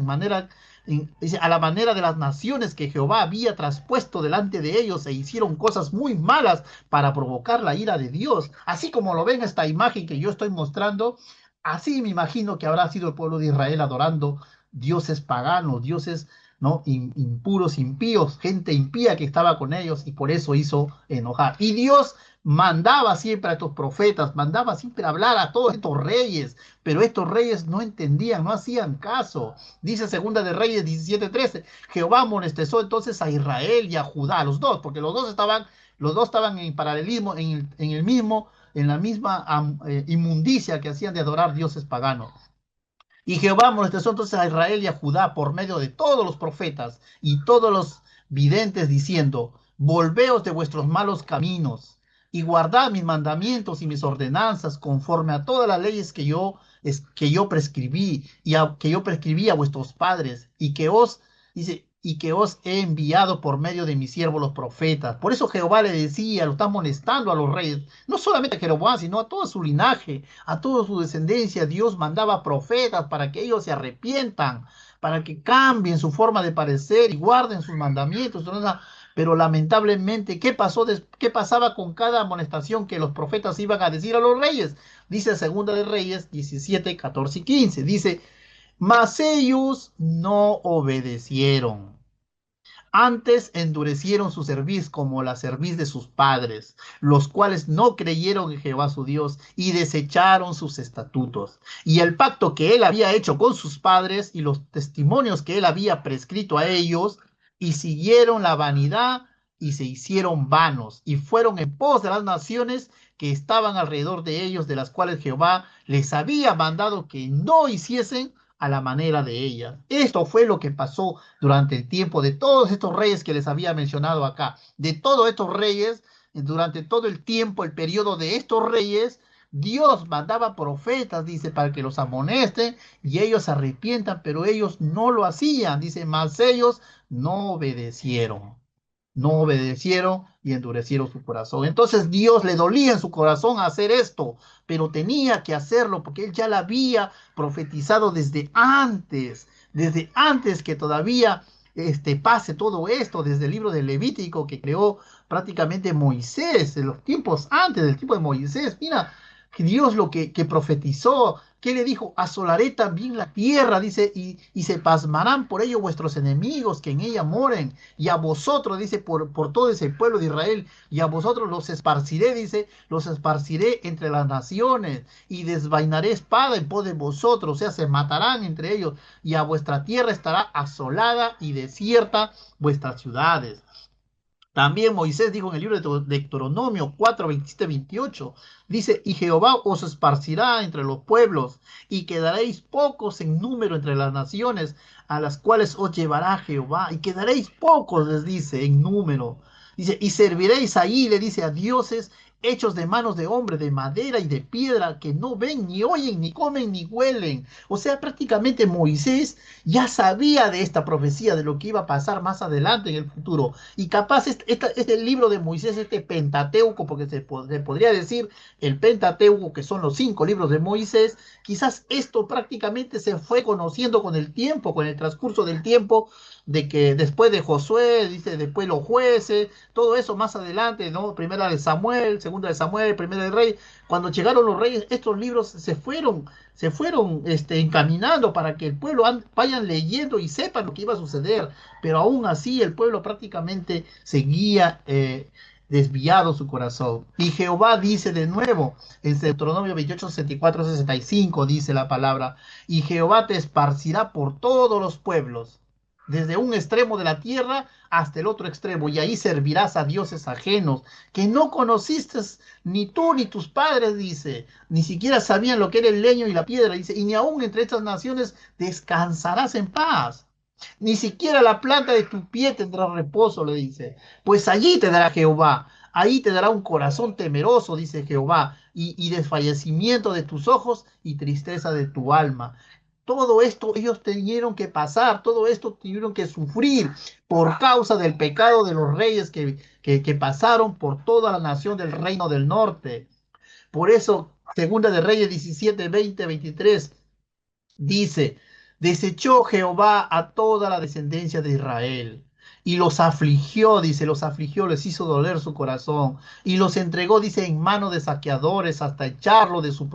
dice, a la manera de las naciones que Jehová había traspuesto delante de ellos, e hicieron cosas muy malas para provocar la ira de Dios. Así como lo ven esta imagen que yo estoy mostrando, así me imagino que habrá sido el pueblo de Israel adorando dioses paganos, dioses, ¿no? Impuros, impíos, gente impía que estaba con ellos, y por eso hizo enojar. Y Dios mandaba siempre a estos profetas, mandaba siempre a hablar a todos estos reyes, pero estos reyes no entendían, no hacían caso. Dice Segunda de Reyes 17:13, Jehová amonestó entonces a Israel y a Judá, a los dos, porque los dos estaban en paralelismo, en la misma inmundicia que hacían de adorar dioses paganos. Y Jehová molestó entonces a Israel y a Judá por medio de todos los profetas y todos los videntes, diciendo, volveos de vuestros malos caminos y guardad mis mandamientos y mis ordenanzas conforme a todas las leyes que yo prescribí que yo prescribí a vuestros padres dice, y que os he enviado por medio de mis siervos los profetas. Por eso Jehová le decía, lo está molestando a los reyes, no solamente a Jeroboam, sino a todo su linaje, a toda su descendencia. Dios mandaba profetas para que ellos se arrepientan, para que cambien su forma de parecer y guarden sus mandamientos. Pero lamentablemente, ¿qué pasaba con cada amonestación que los profetas iban a decir a los reyes? Dice Segunda de Reyes 17, 14 y 15. Dice, mas ellos no obedecieron. Antes endurecieron su cerviz como la cerviz de sus padres, los cuales no creyeron en Jehová su Dios y desecharon sus estatutos. Y el pacto que él había hecho con sus padres y los testimonios que él había prescrito a ellos, y siguieron la vanidad y se hicieron vanos, y fueron en pos de las naciones que estaban alrededor de ellos, de las cuales Jehová les había mandado que no hiciesen a la manera de ellas. Esto fue lo que pasó durante el tiempo de todos estos reyes que les había mencionado acá. De todos estos reyes, durante todo el tiempo, el periodo de estos reyes, Dios mandaba profetas, dice, para que los amonesten y ellos se arrepientan, pero ellos no lo hacían, dice, mas ellos no obedecieron y endurecieron su corazón. Entonces Dios le dolía en su corazón hacer esto, pero tenía que hacerlo porque él ya la había profetizado desde antes que todavía pase todo esto, desde el libro del Levítico que creó prácticamente Moisés, en los tiempos antes del tiempo de Moisés. Mira, Dios lo que profetizó, que le dijo, asolaré también la tierra, dice, y se pasmarán por ello vuestros enemigos que en ella moren, y a vosotros, dice, por todo ese pueblo de Israel, y a vosotros los esparciré, dice, los esparciré entre las naciones, y desvainaré espada en pos de vosotros, o sea, se matarán entre ellos, y a vuestra tierra estará asolada y desierta vuestras ciudades. También Moisés dijo en el libro de Deuteronomio 4, 27, 28, dice, y Jehová os esparcirá entre los pueblos, y quedaréis pocos en número entre las naciones a las cuales os llevará Jehová, y quedaréis pocos, les dice, en número. Dice, y serviréis ahí, le dice, a dioses hechos de manos de hombre, de madera y de piedra, que no ven, ni oyen, ni comen, ni huelen. O sea, prácticamente Moisés ya sabía de esta profecía, de lo que iba a pasar más adelante en el futuro. Y capaz este libro de Moisés, este Pentateuco, porque se podría decir el Pentateuco, que son los 5 libros de Moisés, quizás esto prácticamente se fue conociendo con el tiempo, con el transcurso del tiempo, de que después de Josué, dice, después los jueces, todo eso más adelante, ¿no? Primera de Samuel, segunda de Samuel, primera de Rey. Cuando llegaron los reyes, estos libros se fueron encaminando para que el pueblo vayan leyendo y sepan lo que iba a suceder. Pero aún así el pueblo prácticamente seguía desviado su corazón. Y Jehová dice de nuevo, en Deuteronomio 28, 64, 65, dice la palabra, y Jehová te esparcirá por todos los pueblos, desde un extremo de la tierra hasta el otro extremo, y ahí servirás a dioses ajenos, que no conociste ni tú ni tus padres, dice, ni siquiera sabían lo que era el leño y la piedra, dice, y ni aún entre estas naciones descansarás en paz. Ni siquiera la planta de tu pie tendrá reposo, le dice. Pues allí te dará Jehová, ahí te dará un corazón temeroso, dice Jehová, y desfallecimiento de tus ojos y tristeza de tu alma. Todo esto ellos tuvieron que pasar, todo esto tuvieron que sufrir por causa del pecado de los reyes que pasaron por toda la nación del reino del norte. Por eso, Segunda de Reyes 17, 20, 23 dice, desechó Jehová a toda la descendencia de Israel y los afligió, dice, los afligió, les hizo doler su corazón y los entregó, dice, en mano de saqueadores hasta echarlo de su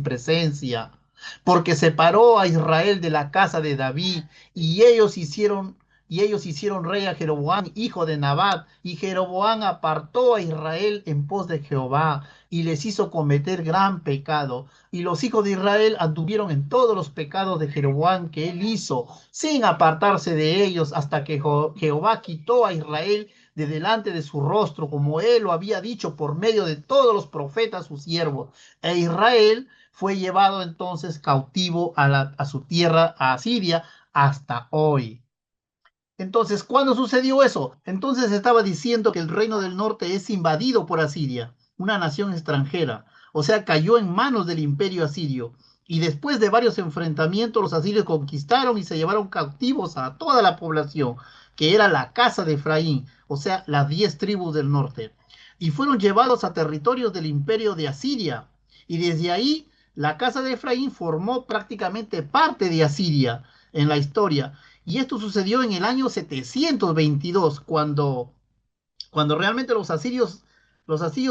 presencia, porque separó a Israel de la casa de David y ellos hicieron rey a Jeroboam, hijo de Nabat, y Jeroboam apartó a Israel en pos de Jehová y les hizo cometer gran pecado. Y los hijos de Israel anduvieron en todos los pecados de Jeroboam que él hizo, sin apartarse de ellos, hasta que Jehová quitó a Israel de delante de su rostro, como él lo había dicho por medio de todos los profetas sus siervos. E Israel fue llevado entonces cautivo a su tierra, a Asiria, hasta hoy. Entonces, ¿cuándo sucedió eso? Entonces estaba diciendo que el reino del norte es invadido por Asiria, una nación extranjera. O sea, cayó en manos del imperio asirio. Y después de varios enfrentamientos, los asirios conquistaron y se llevaron cautivos a toda la población, que era la casa de Efraín, o sea, las 10 tribus del norte. Y fueron llevados a territorios del imperio de Asiria. Y desde ahí, la casa de Efraín formó prácticamente parte de Asiria en la historia. Y esto sucedió en el año 722, cuando realmente los asirios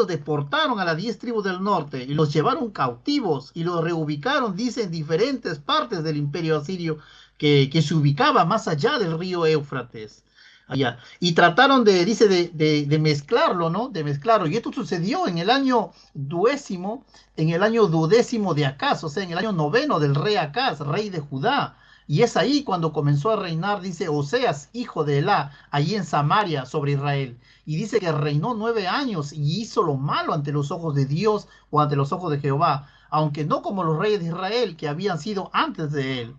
deportaron a las 10 tribus del norte y los llevaron cautivos y los reubicaron, dice, en diferentes partes del imperio asirio que se ubicaba más allá del río Éufrates. Allá. Y trataron dice, de mezclarlo, ¿no? De mezclarlo. Y esto sucedió en el año duodécimo, de Acaz, o sea, en el año noveno del rey Acaz, rey de Judá. Y es ahí cuando comenzó a reinar, dice Oseas, hijo de Elá, allí en Samaria, sobre Israel. Y dice que reinó 9 años y hizo lo malo ante los ojos de Dios o ante los ojos de Jehová, aunque no como los reyes de Israel que habían sido antes de él.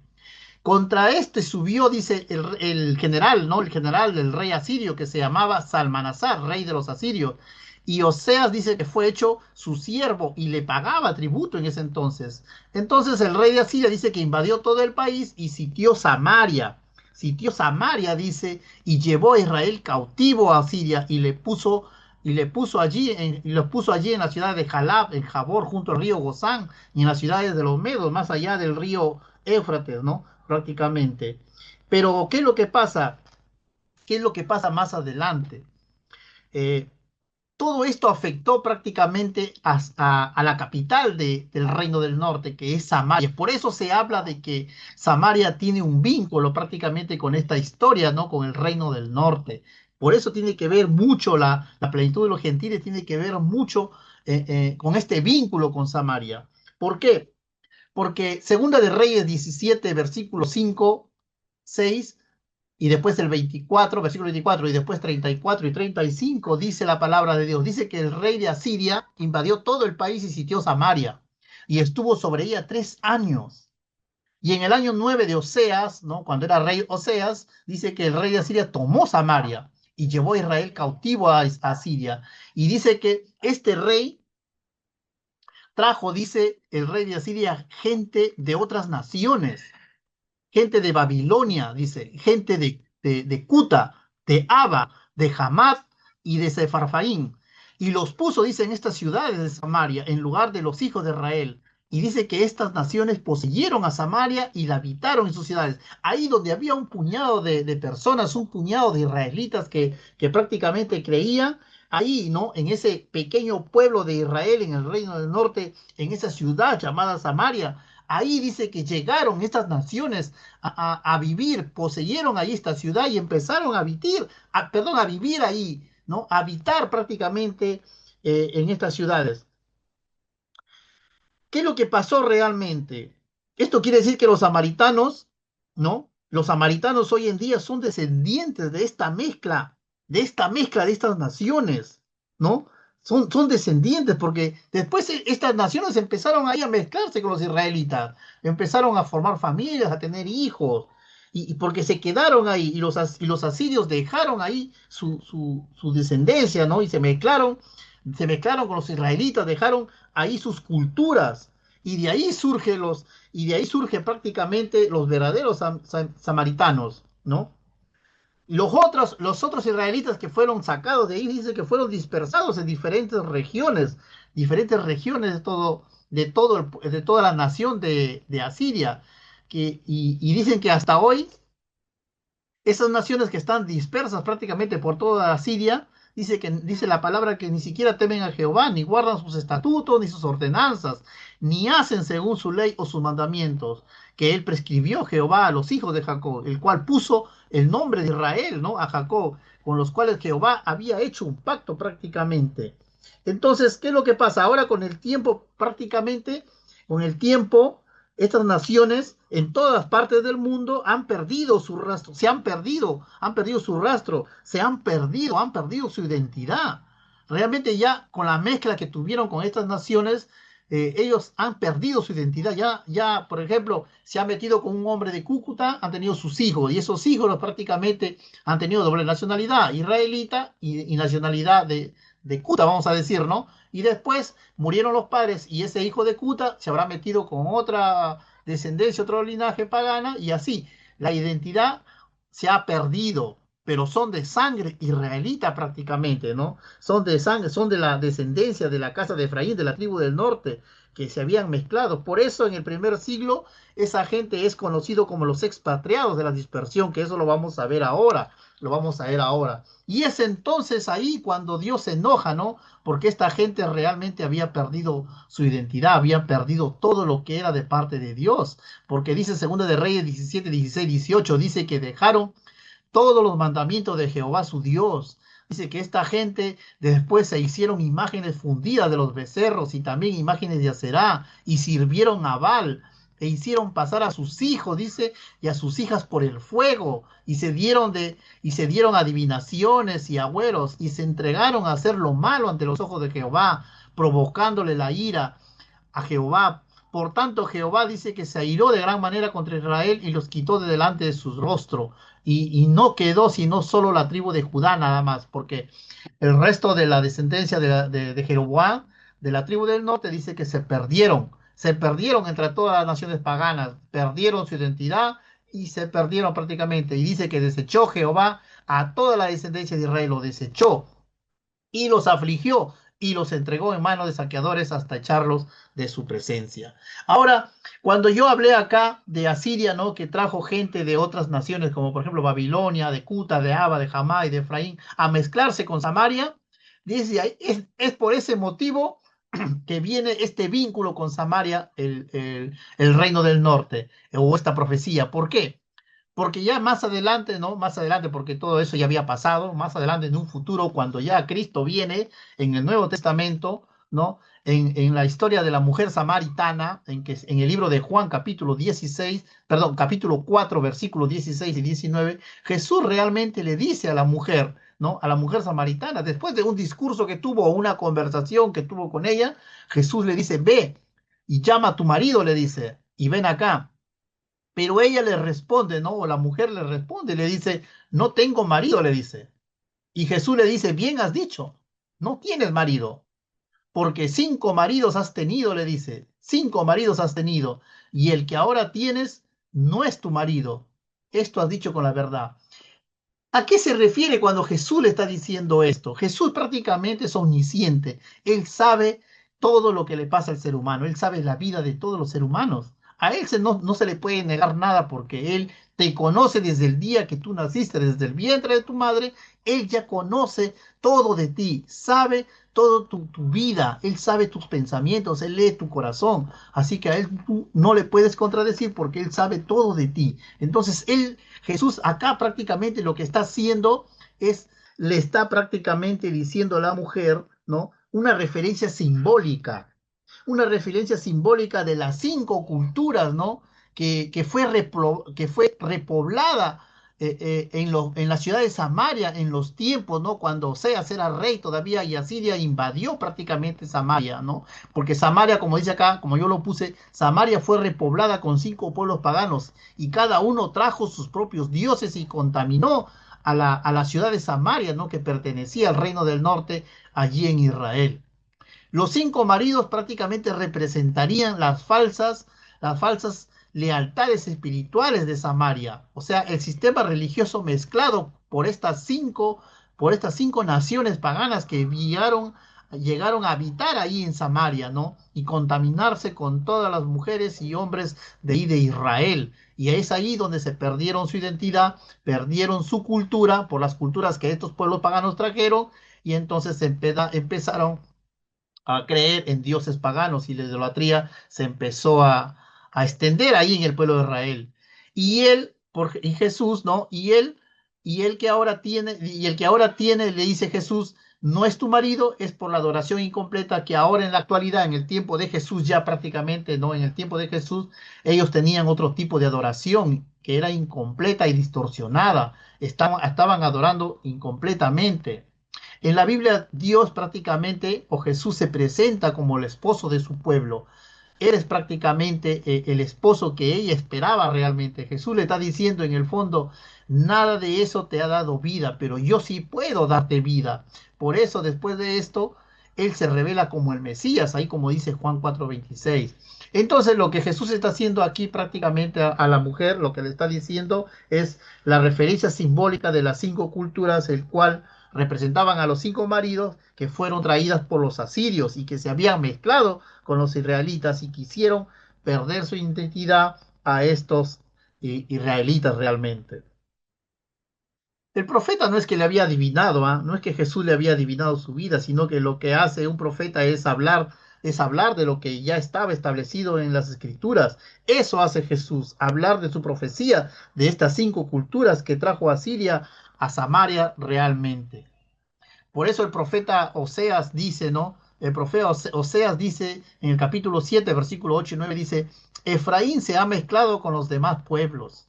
Contra este subió, dice el general, ¿no? El general del rey asirio que se llamaba Salmanasar, rey de los asirios. Y Oseas dice que fue hecho su siervo y le pagaba tributo en ese entonces. Entonces el rey de Asiria dice que invadió todo el país y sitió Samaria. Sitió Samaria, dice, y llevó a Israel cautivo a Asiria y los puso allí en la ciudad de Jalab, en Jabor, junto al río Gozán, y en las ciudades de los Medos, más allá del río Éufrates, ¿no? Prácticamente. Pero, ¿qué es lo que pasa? ¿Qué es lo que pasa más adelante? Eh, Todo esto afectó prácticamente a la capital del Reino del Norte, que es Samaria. Por eso se habla de que Samaria tiene un vínculo prácticamente con esta historia, ¿no? Con el Reino del Norte. Por eso tiene que ver mucho la plenitud de los gentiles, tiene que ver mucho con este vínculo con Samaria. ¿Por qué? Porque Segunda de Reyes 17, versículo 5, 6 y después el 24, versículo 24, y después 34 y 35, dice la palabra de Dios. Dice que el rey de Asiria invadió todo el país y sitió Samaria, y estuvo sobre ella 3 años. Y en el año 9 de Oseas, ¿no? Cuando era rey Oseas, dice que el rey de Asiria tomó Samaria y llevó a Israel cautivo a Asiria. Y dice que este rey trajo, dice el rey de Asiria, gente de otras naciones, gente de Babilonia, dice, gente de Cuta, de Aba, de Hamad y de Sefarfaín. Y los puso, dice, en estas ciudades de Samaria, en lugar de los hijos de Israel. Y dice que estas naciones poseyeron a Samaria y la habitaron en sus ciudades. Ahí donde había un puñado de personas, un puñado de israelitas que prácticamente creían, ahí, ¿no? En ese pequeño pueblo de Israel, en el reino del norte, en esa ciudad llamada Samaria, ahí dice que llegaron estas naciones a vivir, poseyeron ahí esta ciudad y empezaron a vivir ahí, ¿no? A habitar prácticamente en estas ciudades. ¿Qué es lo que pasó realmente? Esto quiere decir que los samaritanos, ¿no? Los samaritanos hoy en día son descendientes de esta mezcla de estas naciones, ¿no? Son descendientes porque después estas naciones empezaron ahí a mezclarse con los israelitas, empezaron a formar familias, a tener hijos, y porque se quedaron ahí, y los asirios dejaron ahí su descendencia, ¿no? Y se mezclaron con los israelitas, dejaron ahí sus culturas, y de ahí y de ahí surge prácticamente los verdaderos samaritanos, ¿no? Los otros israelitas que fueron sacados de ahí, dice que fueron dispersados en diferentes regiones de toda la nación de Asiria, y dicen que hasta hoy esas naciones que están dispersas prácticamente por toda Siria, dice la palabra que ni siquiera temen a Jehová, ni guardan sus estatutos, ni sus ordenanzas, ni hacen según su ley o sus mandamientos, que él prescribió Jehová a los hijos de Jacob, el cual puso el nombre de Israel, ¿no? A Jacob, con los cuales Jehová había hecho un pacto prácticamente. Entonces, ¿qué es lo que pasa? Ahora con el tiempo, prácticamente, con el tiempo, estas naciones en todas partes del mundo han perdido su rastro, han perdido su rastro, han perdido su identidad. Realmente ya con la mezcla que tuvieron con estas naciones, ellos han perdido su identidad. Ya, por ejemplo, se han metido con un hombre de Cúcuta, han tenido sus hijos, y esos hijos prácticamente han tenido doble nacionalidad, israelita y nacionalidad de Cúcuta, vamos a decir, ¿no? Y después murieron los padres y ese hijo de Cuta se habrá metido con otra descendencia, otro linaje pagana y así. La identidad se ha perdido, pero son de sangre israelita prácticamente, ¿no? Son de sangre, son de la descendencia de la casa de Efraín, de la tribu del norte, que se habían mezclado. Por eso en el primer siglo esa gente es conocido como los expatriados de la dispersión, que eso lo vamos a ver ahora, lo vamos a ver ahora. Y es entonces ahí cuando Dios se enoja, ¿no? Porque esta gente realmente había perdido su identidad, había perdido todo lo que era de parte de Dios, porque dice Segunda de Reyes 17, 16, 18, dice que dejaron todos los mandamientos de Jehová su Dios. Dice que esta gente después se hicieron imágenes fundidas de los becerros y también imágenes de Aserá y sirvieron a Baal e hicieron pasar a sus hijos, dice, y a sus hijas por el fuego y se dieron adivinaciones y agüeros y se entregaron a hacer lo malo ante los ojos de Jehová, provocándole la ira a Jehová. Por tanto, Jehová dice que se airó de gran manera contra Israel y los quitó de delante de su rostro. Y no quedó sino solo la tribu de Judá nada más, porque el resto de la descendencia de Jeroboam, de la tribu del norte, dice que se perdieron entre todas las naciones paganas, perdieron su identidad y se perdieron prácticamente. Y dice que desechó Jehová a toda la descendencia de Israel, lo desechó y los afligió y los entregó en manos de saqueadores hasta echarlos de su presencia. Ahora, cuando yo hablé acá de Asiria, ¿no? Que trajo gente de otras naciones, como por ejemplo Babilonia, de Cuta, de Aba, de Hamá y de Efraín, a mezclarse con Samaria, dice, es por ese motivo que viene este vínculo con Samaria, el reino del norte, o esta profecía. ¿Por qué? Porque ya más adelante, ¿no? Más adelante, porque todo eso ya había pasado, más adelante en un futuro, cuando ya Cristo viene en el Nuevo Testamento, ¿no? En la historia de la mujer samaritana, en el libro de Juan capítulo 16, perdón, capítulo 4, versículos 16 y 19, Jesús realmente le dice a la mujer, ¿no? A la mujer samaritana, después de un discurso que tuvo, o una conversación que tuvo con ella, Jesús le dice, ve y llama a tu marido, le dice, y ven acá. Pero ella le responde, ¿no? O la mujer le responde, le dice, no tengo marido, le dice. Y Jesús le dice, bien has dicho, no tienes marido, porque 5 maridos has tenido, le dice, 5 maridos has tenido, y el que ahora tienes no es tu marido. Esto has dicho con la verdad. ¿A qué se refiere cuando Jesús le está diciendo esto? Jesús prácticamente es omnisciente. Él sabe todo lo que le pasa al ser humano. Él sabe la vida de todos los seres humanos. A él no se le puede negar nada porque él te conoce desde el día que tú naciste, desde el vientre de tu madre. Él ya conoce todo de ti, sabe todo tu vida. Él sabe tus pensamientos, él lee tu corazón. Así que a él tú no le puedes contradecir porque él sabe todo de ti. Entonces, Jesús acá prácticamente lo que está haciendo es, le está prácticamente diciendo a la mujer, ¿no? Una referencia simbólica de las 5 culturas, ¿no? Que fue repoblada en la ciudad de Samaria en los tiempos, ¿no? Cuando Oseas era rey todavía y Asiria invadió prácticamente Samaria, ¿no? Porque Samaria, como dice acá, como yo lo puse, Samaria fue repoblada con 5 pueblos paganos y cada uno trajo sus propios dioses y contaminó a la ciudad de Samaria, ¿no? Que pertenecía al reino del norte allí en Israel. Los 5 maridos prácticamente representarían las falsas lealtades espirituales de Samaria, o sea, el sistema religioso mezclado por estas cinco naciones paganas que llegaron a habitar ahí en Samaria, ¿no? Y contaminarse con todas las mujeres y hombres de ahí de Israel. Y es ahí donde se perdieron su identidad, perdieron su cultura por las culturas que estos pueblos paganos trajeron, y entonces empezaron a creer en dioses paganos y la idolatría se empezó a extender ahí en el pueblo de Israel. Y Jesús, ¿no? Y el que ahora tiene, le dice Jesús, no es tu marido, es por la adoración incompleta que ahora en la actualidad, en el tiempo de Jesús, ya prácticamente, ¿no? En el tiempo de Jesús, ellos tenían otro tipo de adoración que era incompleta y distorsionada. Estaban adorando incompletamente. En la Biblia, Dios prácticamente, o Jesús se presenta como el esposo de su pueblo. Eres prácticamente el esposo que ella esperaba realmente. Jesús le está diciendo en el fondo, nada de eso te ha dado vida, pero yo sí puedo darte vida. Por eso, después de esto, Él se revela como el Mesías, ahí como dice Juan 4:26. Entonces, lo que Jesús está haciendo aquí prácticamente a la mujer, lo que le está diciendo es la referencia simbólica de las 5 culturas, el cual representaban a los 5 maridos que fueron traídas por los asirios y que se habían mezclado con los israelitas y quisieron perder su identidad a estos israelitas realmente. El profeta no es que le había adivinado, ¿ah? No es que Jesús le había adivinado su vida, sino que lo que hace un profeta es hablar de lo que ya estaba establecido en las escrituras. Eso hace Jesús, hablar de su profecía, de estas 5 culturas que trajo a Siria, a Samaria realmente. Por eso el profeta Oseas dice, ¿no? El profeta Oseas dice en el capítulo 7, versículo 8 y 9, dice, Efraín se ha mezclado con los demás pueblos.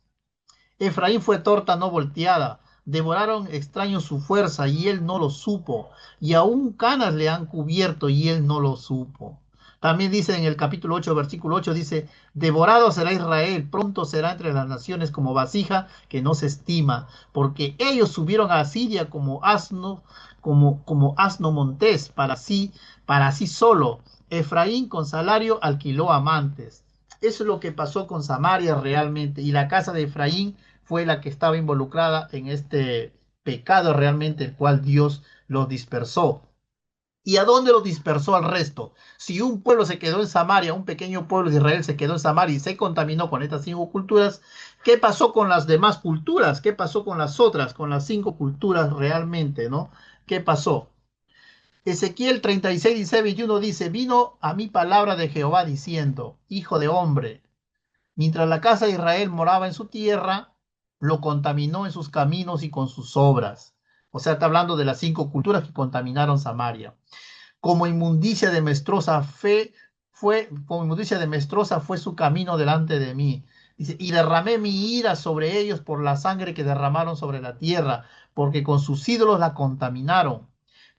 Efraín fue torta no volteada. Devoraron extraños su fuerza y él no lo supo. Y aún canas le han cubierto y él no lo supo. También dice en el capítulo 8, versículo 8, dice, devorado será Israel, pronto será entre las naciones como vasija que no se estima, porque ellos subieron a Asiria como asno, como asno montés, para sí solo. Efraín con salario alquiló amantes. Eso es lo que pasó con Samaria realmente. Y la casa de Efraín fue la que estaba involucrada en este pecado realmente, el cual Dios los dispersó. ¿Y a dónde los dispersó al resto? Si un pueblo se quedó en Samaria, un pequeño pueblo de Israel se quedó en Samaria y se contaminó con estas 5 culturas, ¿qué pasó con las demás culturas? ¿Qué pasó con las otras, con las 5 culturas realmente, ¿no? ¿Qué pasó? Ezequiel 36:21 dice, vino a mí palabra de Jehová diciendo, hijo de hombre, mientras la casa de Israel moraba en su tierra, lo contaminó en sus caminos y con sus obras. O sea, está hablando de las 5 culturas que contaminaron Samaria. Como inmundicia de menstruosa como inmundicia de menstruosa fue su camino delante de mí. Dice, y derramé mi ira sobre ellos por la sangre que derramaron sobre la tierra, porque con sus ídolos la contaminaron.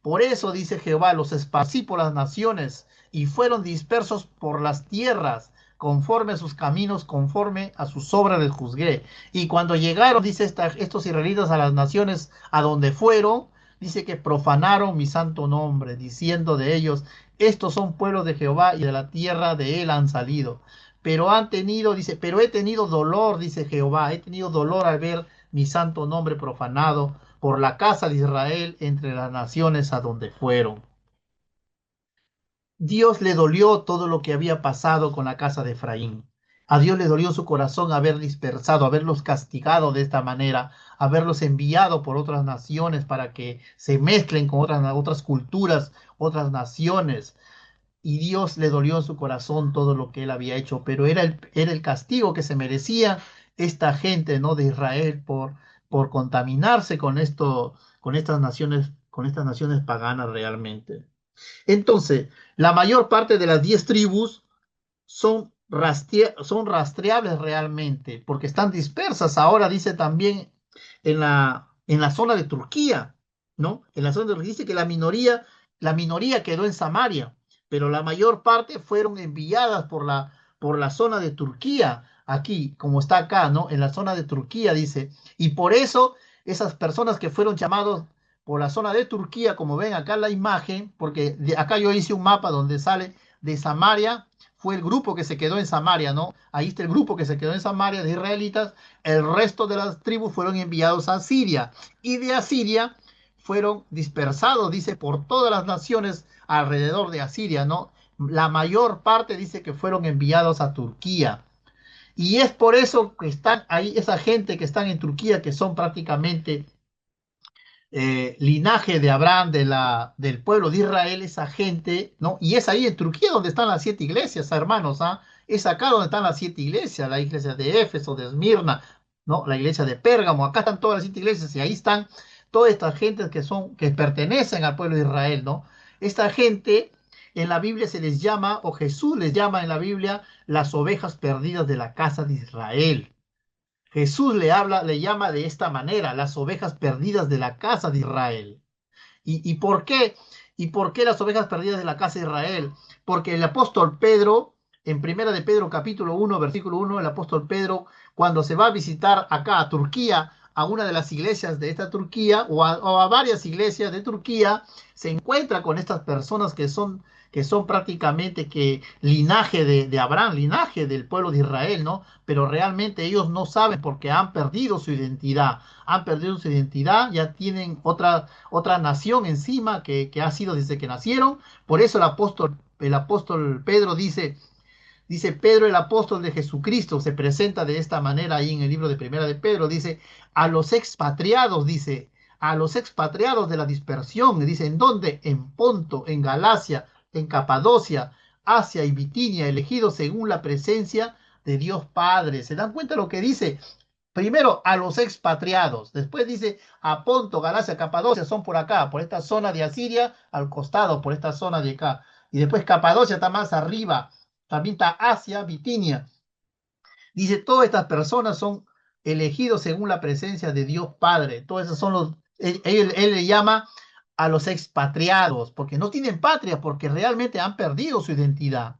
Por eso, dice Jehová, los esparcí por las naciones y fueron dispersos por las tierras, conforme a sus caminos, conforme a sus obras les juzgué. Y cuando llegaron, dice estos israelitas a las naciones a donde fueron, dice que profanaron mi santo nombre, diciendo de ellos, estos son pueblos de Jehová y de la tierra de él han salido. Pero han tenido, dice, pero he tenido dolor, dice Jehová, he tenido dolor al ver mi santo nombre profanado por la casa de Israel entre las naciones a donde fueron. Dios le dolió todo lo que había pasado con la casa de Efraín. A Dios le dolió su corazón haber dispersado, haberlos castigado de esta manera, haberlos enviado por otras naciones para que se mezclen con otras culturas, otras naciones. Y Dios le dolió en su corazón todo lo que él había hecho, pero era el castigo que se merecía esta gente, ¿no? De Israel por contaminarse con estas naciones paganas realmente. Entonces, la mayor parte de las 10 tribus son rastreables realmente, porque están dispersas. Ahora dice también en la zona de Turquía, ¿no? En la zona de Turquía dice que la minoría quedó en Samaria, pero la mayor parte fueron enviadas por la zona de Turquía, aquí, como está acá, ¿no? En la zona de Turquía dice, y por eso esas personas que fueron llamados por la zona de Turquía, como ven acá en la imagen, porque acá yo hice un mapa donde sale de Samaria, fue el grupo que se quedó en Samaria, ¿no? Ahí está el grupo que se quedó en Samaria de israelitas, el resto de las tribus fueron enviados a Siria y de Asiria fueron dispersados, dice, por todas las naciones alrededor de Asiria, ¿no? La mayor parte dice que fueron enviados a Turquía. Y es por eso que están ahí esa gente que están en Turquía, que son prácticamente linaje de Abraham, del pueblo de Israel, esa gente, ¿no? Y es ahí en Turquía donde están las 7 iglesias, hermanos, ¿ah? Es acá donde están las 7 iglesias, la iglesia de Éfeso, de Esmirna, ¿no? La iglesia de Pérgamo, acá están todas las 7 iglesias y ahí están todas estas gentes que pertenecen al pueblo de Israel, ¿no? Esta gente en la Biblia se les llama, o Jesús les llama en la Biblia, las ovejas perdidas de la casa de Israel. Jesús le habla, le llama de esta manera, las ovejas perdidas de la casa de Israel. ¿Y por qué? ¿Y por qué las ovejas perdidas de la casa de Israel? Porque el apóstol Pedro, en primera de Pedro capítulo 1, versículo 1, el apóstol Pedro, cuando se va a visitar acá a Turquía, a una de las iglesias de esta Turquía, o a varias iglesias de Turquía, se encuentra con estas personas que son prácticamente que linaje de Abraham, linaje del pueblo de Israel, ¿no? Pero realmente ellos no saben porque han perdido su identidad, ya tienen otra nación encima que ha sido desde que nacieron. Por eso el apóstol Pedro dice Pedro el apóstol de Jesucristo, se presenta de esta manera ahí en el libro de Primera de Pedro, dice, a los expatriados, dice, a los expatriados de la dispersión, dice, ¿en dónde? En Ponto, en Galacia, en Capadocia, Asia y Bitinia, elegidos según la presencia de Dios Padre. ¿Se dan cuenta lo que dice? Primero a los expatriados, después dice a Ponto, Galacia, Capadocia, son por acá, por esta zona de Asiria, al costado, por esta zona de acá. Y después Capadocia está más arriba, también está Asia, Bitinia. Dice, todas estas personas son elegidos según la presencia de Dios Padre. Todos esos son él le llama a los expatriados, porque no tienen patria, porque realmente han perdido su identidad.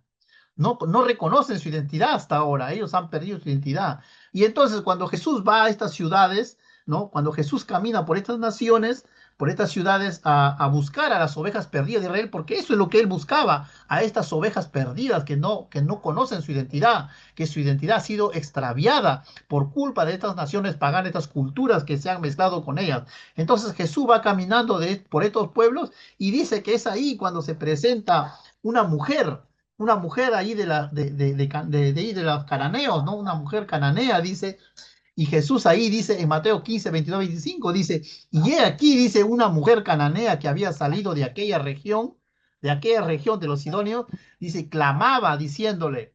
No reconocen su identidad hasta ahora, ellos han perdido su identidad. Y entonces cuando Jesús va a estas ciudades, ¿no? Cuando Jesús camina por estas naciones, por estas ciudades a buscar a las ovejas perdidas de Israel, porque eso es lo que él buscaba, a estas ovejas perdidas que no conocen su identidad, que su identidad ha sido extraviada por culpa de estas naciones paganas, estas culturas que se han mezclado con ellas. Entonces Jesús va caminando por estos pueblos y dice que es ahí cuando se presenta una mujer ahí de los cananeos, ¿no? Una mujer cananea, dice, y Jesús ahí dice en Mateo 15, 22, 25, dice, y he aquí, dice, una mujer cananea que había salido de aquella región de los Sidonios, dice, clamaba diciéndole,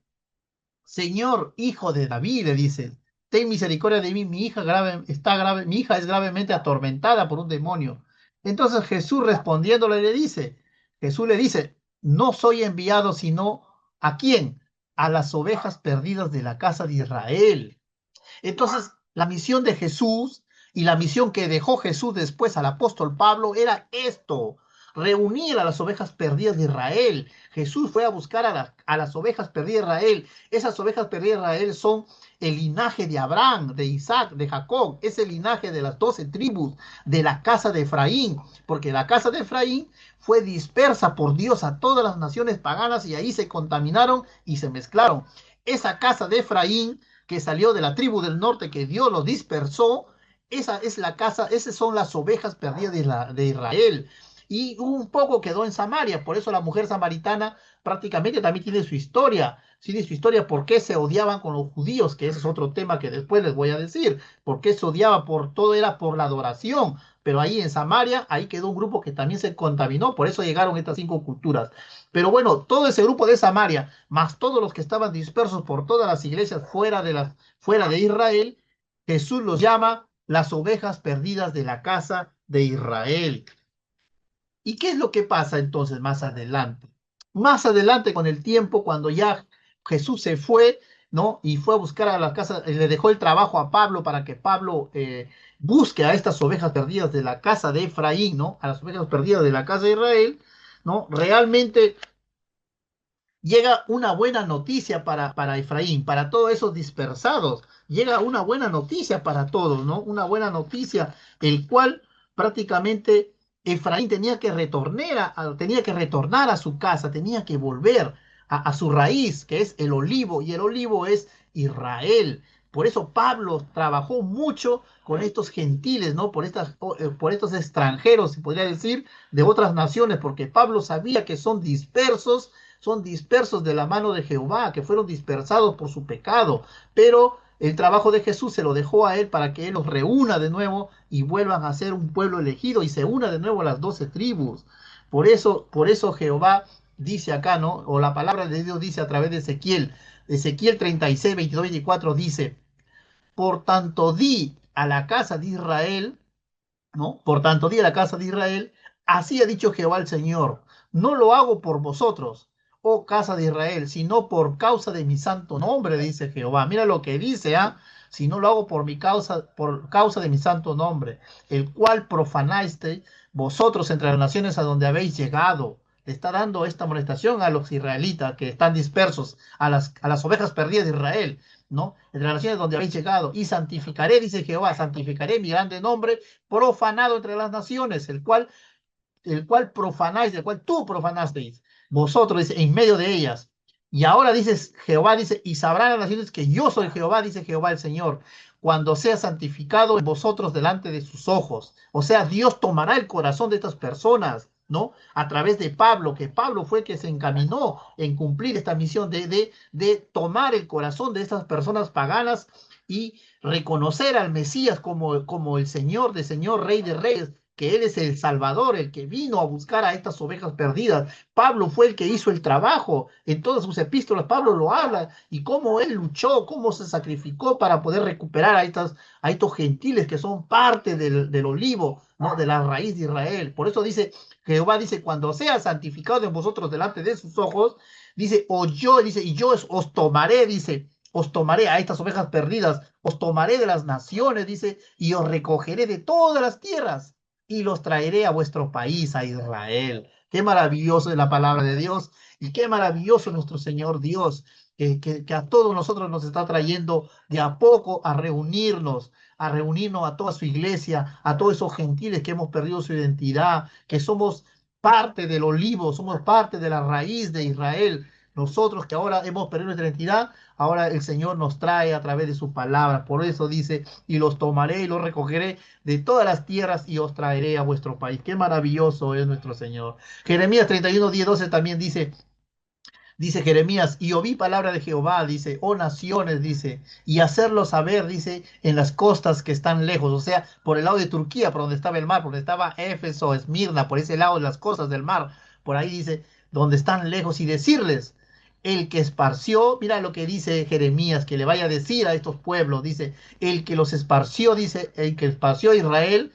Señor, hijo de David, le dice, ten misericordia de mí, mi hija es gravemente atormentada por un demonio. Entonces Jesús respondiéndole Jesús le dice, no soy enviado sino ¿a quién? A las ovejas perdidas de la casa de Israel. Entonces, la misión de Jesús y la misión que dejó Jesús después al apóstol Pablo era esto, reunir a las ovejas perdidas de Israel. Jesús fue a buscar a las ovejas perdidas de Israel. Esas ovejas perdidas de Israel son el linaje de Abraham, de Isaac, de Jacob. Es el linaje de las 12 tribus de la casa de Efraín, porque la casa de Efraín fue dispersa por Dios a todas las naciones paganas y ahí se contaminaron y se mezclaron. Esa casa de Efraín que salió de la tribu del norte que Dios los dispersó, esa es la casa, esas son las ovejas perdidas de Israel. Y un poco quedó en Samaria, por eso la mujer samaritana prácticamente también tiene su historia, por qué se odiaban con los judíos, que ese es otro tema que después les voy a decir, por qué se odiaba por todo, era por la adoración, pero ahí en Samaria, ahí quedó un grupo que también se contaminó, por eso llegaron estas 5 culturas. Pero bueno, todo ese grupo de Samaria, más todos los que estaban dispersos por todas las iglesias fuera de Israel, Jesús los llama las ovejas perdidas de la casa de Israel. ¿Y qué es lo que pasa entonces más adelante? Más adelante con el tiempo, cuando ya Jesús se fue, ¿no? Y fue a buscar a la casa, le dejó el trabajo a Pablo para que Pablo busque a estas ovejas perdidas de la casa de Efraín, ¿no? A las ovejas perdidas de la casa de Israel, ¿no? Realmente llega una buena noticia para Efraín, para todos esos dispersados. Llega una buena noticia para todos, ¿no? Una buena noticia, el cual prácticamente Efraín tenía que retornar a su casa, tenía que volver a su raíz, que es el olivo, y el olivo es Israel. Por eso Pablo trabajó mucho con estos gentiles, ¿no? Por estos extranjeros, se podría decir, de otras naciones, porque Pablo sabía que son dispersos de la mano de Jehová, que fueron dispersados por su pecado, pero el trabajo de Jesús se lo dejó a él para que él los reúna de nuevo y vuelvan a ser un pueblo elegido y se una de nuevo a las 12 tribus. Por eso Jehová dice acá, ¿no? O la palabra de Dios dice a través de Ezequiel 36, 22, 24 dice, por tanto di a la casa de Israel, ¿no? Por tanto, di a la casa de Israel, así ha dicho Jehová el Señor, no lo hago por vosotros, oh casa de Israel, sino por causa de mi santo nombre, dice Jehová. Mira lo que dice, ¿ah? Si no lo hago por causa de mi santo nombre, el cual profanaste vosotros entre las naciones a donde habéis llegado. Le está dando esta amonestación a los israelitas que están dispersos, a las ovejas perdidas de Israel, ¿no? Entre las naciones donde habéis llegado, y santificaré, dice Jehová, santificaré mi grande nombre profanado entre las naciones, el cual profanáis, el cual tú profanasteis, vosotros, dice, en medio de ellas. Y ahora dices, Jehová dice, y sabrán las naciones que yo soy Jehová, dice Jehová el Señor, cuando sea santificado en vosotros delante de sus ojos. O sea, Dios tomará el corazón de estas personas, ¿no? A través de Pablo, que Pablo fue el que se encaminó en cumplir esta misión de tomar el corazón de estas personas paganas y reconocer al Mesías como el Señor de Señor, Rey de Reyes, que Él es el Salvador, el que vino a buscar a estas ovejas perdidas. Pablo fue el que hizo el trabajo. En todas sus epístolas Pablo lo habla y cómo él luchó, cómo se sacrificó para poder recuperar a estos gentiles que son parte del olivo, ¿no? De la raíz de Israel. Por eso dice, Jehová dice, cuando sea santificado en vosotros delante de sus ojos, dice, y yo os tomaré, dice, os tomaré a estas ovejas perdidas, os tomaré de las naciones, dice, y os recogeré de todas las tierras y los traeré a vuestro país, a Israel. Qué maravilloso es la palabra de Dios y qué maravilloso es nuestro Señor Dios, que a todos nosotros nos está trayendo de a poco a reunirnos a toda su iglesia, a todos esos gentiles que hemos perdido su identidad, que somos parte del olivo, somos parte de la raíz de Israel. Nosotros que ahora hemos perdido nuestra identidad, ahora el Señor nos trae a través de su palabra. Por eso dice, y los tomaré y los recogeré de todas las tierras y os traeré a vuestro país. Qué maravilloso es nuestro Señor. Jeremías 31, 10, 12 también dice Jeremías, y oí palabra de Jehová, dice, oh naciones, dice, y hacerlo saber, dice, en las costas que están lejos, o sea, por el lado de Turquía, por donde estaba el mar, por donde estaba Éfeso, Esmirna, por ese lado de las costas del mar, por ahí dice, donde están lejos, y decirles, el que esparció, mira lo que dice Jeremías, que le vaya a decir a estos pueblos, dice, el que los esparció, dice, el que esparció a Israel,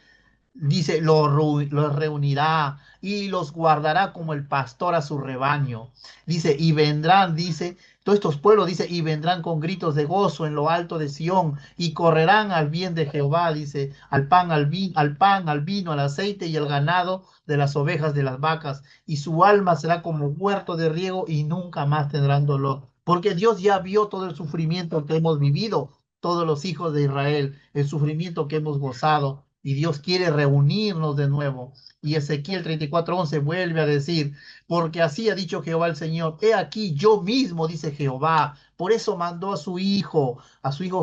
dice, los reunirá y los guardará como el pastor a su rebaño. Dice, y vendrán, dice, todos estos pueblos, dice, y vendrán con gritos de gozo en lo alto de Sión y correrán al bien de Jehová, dice, al pan, al vino, al aceite y al ganado de las ovejas, de las vacas, y su alma será como huerto de riego y nunca más tendrán dolor. Porque Dios ya vio todo el sufrimiento que hemos vivido, todos los hijos de Israel, el sufrimiento que hemos gozado, y Dios quiere reunirnos de nuevo. Y Ezequiel 34:11 vuelve a decir, porque así ha dicho Jehová el Señor, he aquí yo mismo, dice Jehová, por eso mandó a su Hijo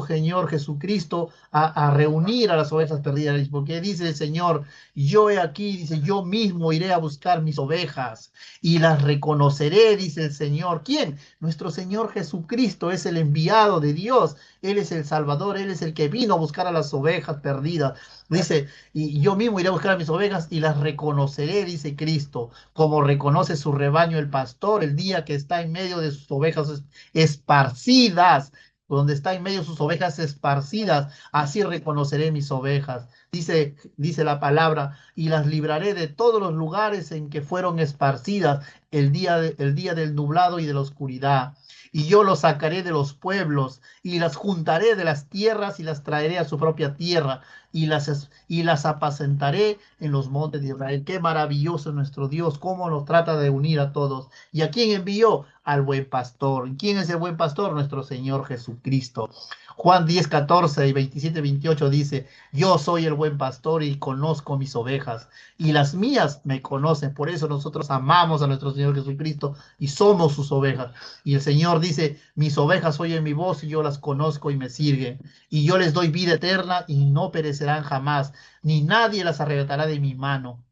Señor Jesucristo, a reunir a las ovejas perdidas, porque dice el Señor, yo he aquí, dice, yo mismo iré a buscar mis ovejas y las reconoceré, dice el Señor. ¿Quién? Nuestro Señor Jesucristo es el enviado de Dios, Él es el Salvador, Él es el que vino a buscar a las ovejas perdidas. Dice, y yo mismo iré a buscar a mis ovejas y las reconoceré, dice Cristo, como reconoce su rebaño el pastor el día que está en medio de sus ovejas esparcidas, donde está en medio de sus ovejas esparcidas, así reconoceré mis ovejas. Dice la palabra, y las libraré de todos los lugares en que fueron esparcidas el día del nublado y de la oscuridad. Y yo los sacaré de los pueblos y las juntaré de las tierras y las traeré a su propia tierra y las apacentaré en los montes de Israel. Qué maravilloso nuestro Dios, cómo nos trata de unir a todos. ¿Y a quién envió? Al buen pastor. ¿Y quién es el buen pastor? Nuestro Señor Jesucristo. Juan 10:14 y 27-28 dice, yo soy el buen pastor y conozco mis ovejas y las mías me conocen. Por eso nosotros amamos a nuestro Señor Jesucristo y somos sus ovejas. Y el Señor dice, mis ovejas oyen mi voz y yo las conozco y me sirven. Y yo les doy vida eterna y no perecerán jamás, ni nadie las arrebatará de mi mano.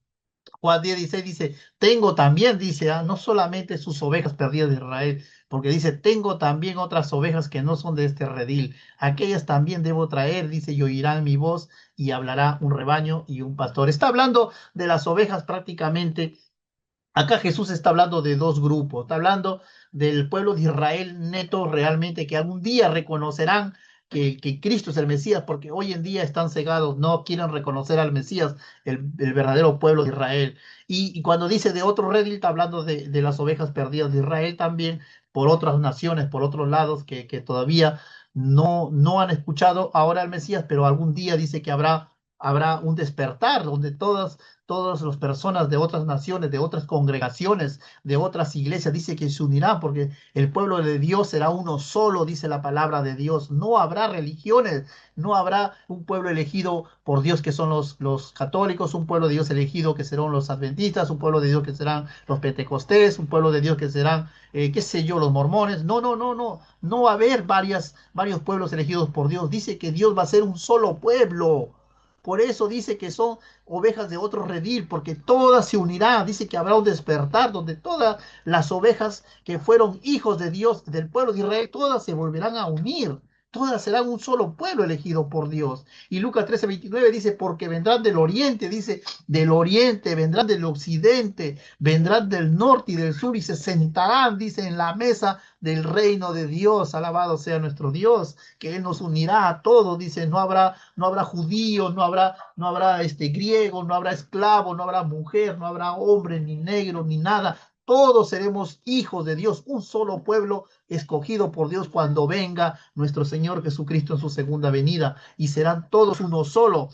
Juan 10:16 dice, tengo también, dice, no solamente sus ovejas perdidas de Israel, porque dice, tengo también otras ovejas que no son de este redil. Aquellas también debo traer, dice, y oirán mi voz y hablará un rebaño y un pastor. Está hablando de las ovejas prácticamente. Acá Jesús está hablando de dos grupos, está hablando del pueblo de Israel neto realmente que algún día reconocerán que Cristo es el Mesías, porque hoy en día están cegados, no quieren reconocer al Mesías, el verdadero pueblo de Israel. Y cuando dice de otro redil, está hablando de las ovejas perdidas de Israel también, por otras naciones, por otros lados que todavía no han escuchado ahora al Mesías, pero algún día dice que habrá un despertar donde todas las personas de otras naciones, de otras congregaciones, de otras iglesias, dice que se unirán porque el pueblo de Dios será uno solo, dice la palabra de Dios. No habrá religiones, no habrá un pueblo elegido por Dios que son los católicos, un pueblo de Dios elegido que serán los adventistas, un pueblo de Dios que serán los pentecostés, un pueblo de Dios que serán, qué sé yo, los mormones. No, no, no, no. No va a haber varios pueblos elegidos por Dios. Dice que Dios va a ser un solo pueblo. Por eso dice que son ovejas de otro redil, porque todas se unirán. Dice que habrá un despertar donde todas las ovejas que fueron hijos de Dios, del pueblo de Israel, todas se volverán a unir. Todas serán un solo pueblo elegido por Dios. Y Lucas 13:29 dice, porque vendrán del oriente, dice, del oriente, vendrán del occidente, vendrán del norte y del sur y se sentarán, dice, en la mesa del reino de Dios. Alabado sea nuestro Dios, que Él nos unirá a todos. Dice, no habrá judíos, no habrá griego, no habrá esclavo, no habrá mujer, no habrá hombre, ni negro, ni nada. Todos seremos hijos de Dios, un solo pueblo escogido por Dios cuando venga nuestro Señor Jesucristo en su segunda venida. Y serán todos uno solo.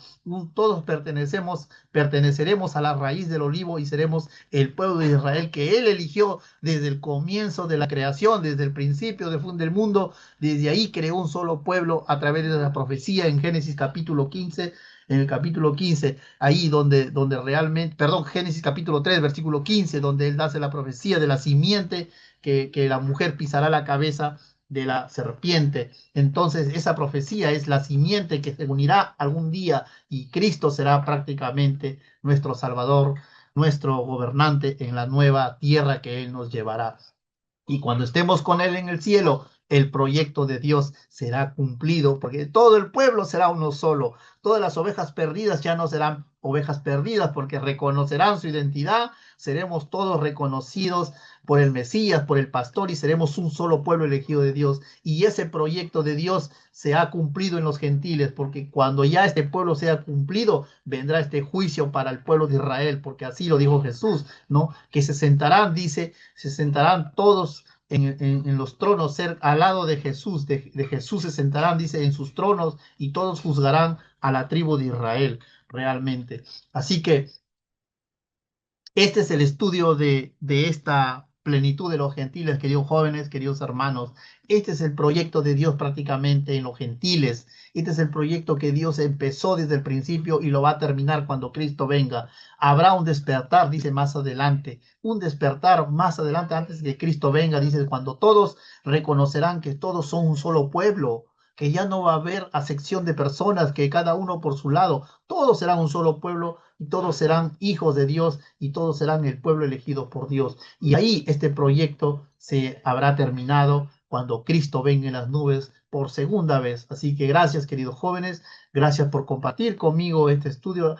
Todos perteneceremos a la raíz del olivo y seremos el pueblo de Israel que Él eligió desde el comienzo de la creación, desde el principio del mundo. Desde ahí creó un solo pueblo a través de la profecía en Génesis capítulo 15. En el capítulo 15, ahí donde realmente, perdón, Génesis capítulo 3, versículo 15, donde él hace la profecía de la simiente, que la mujer pisará la cabeza de la serpiente. Entonces, esa profecía es la simiente que se unirá algún día y Cristo será prácticamente nuestro Salvador, nuestro gobernante en la nueva tierra que Él nos llevará. Y cuando estemos con Él en el cielo, el proyecto de Dios será cumplido, porque todo el pueblo será uno solo. Todas las ovejas perdidas ya no serán ovejas perdidas, porque reconocerán su identidad. Seremos todos reconocidos por el Mesías, por el pastor, y seremos un solo pueblo elegido de Dios. Y ese proyecto de Dios se ha cumplido en los gentiles, porque cuando ya este pueblo sea cumplido, vendrá este juicio para el pueblo de Israel, porque así lo dijo Jesús, ¿no? Que se sentarán, dice, se sentarán todos en los tronos, al lado de Jesús, de Jesús se sentarán, dice, en sus tronos, y todos juzgarán a la tribu de Israel, realmente. Así que este es el estudio de esta plenitud de los gentiles, queridos jóvenes, queridos hermanos. Este es el proyecto de Dios prácticamente en los gentiles. Este es el proyecto que Dios empezó desde el principio y lo va a terminar cuando Cristo venga. Habrá un despertar, dice más adelante, un despertar más adelante antes de que Cristo venga, dice, cuando todos reconocerán que todos son un solo pueblo, que ya no va a haber acepción de personas, que cada uno por su lado, todos serán un solo pueblo y todos serán hijos de Dios y todos serán el pueblo elegido por Dios. Y ahí este proyecto se habrá terminado cuando Cristo venga en las nubes por segunda vez. Así que gracias, queridos jóvenes, gracias por compartir conmigo este estudio.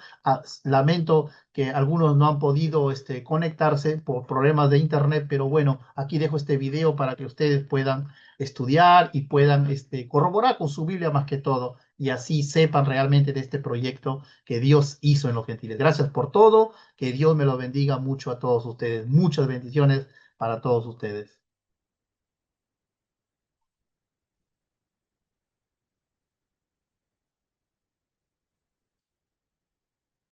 Lamento que algunos no han podido conectarse por problemas de internet, pero bueno, aquí dejo este video para que ustedes puedan estudiar y puedan corroborar con su Biblia más que todo, y así sepan realmente de este proyecto que Dios hizo en los gentiles. Gracias por todo, que Dios me lo bendiga mucho a todos ustedes. Muchas bendiciones para todos ustedes.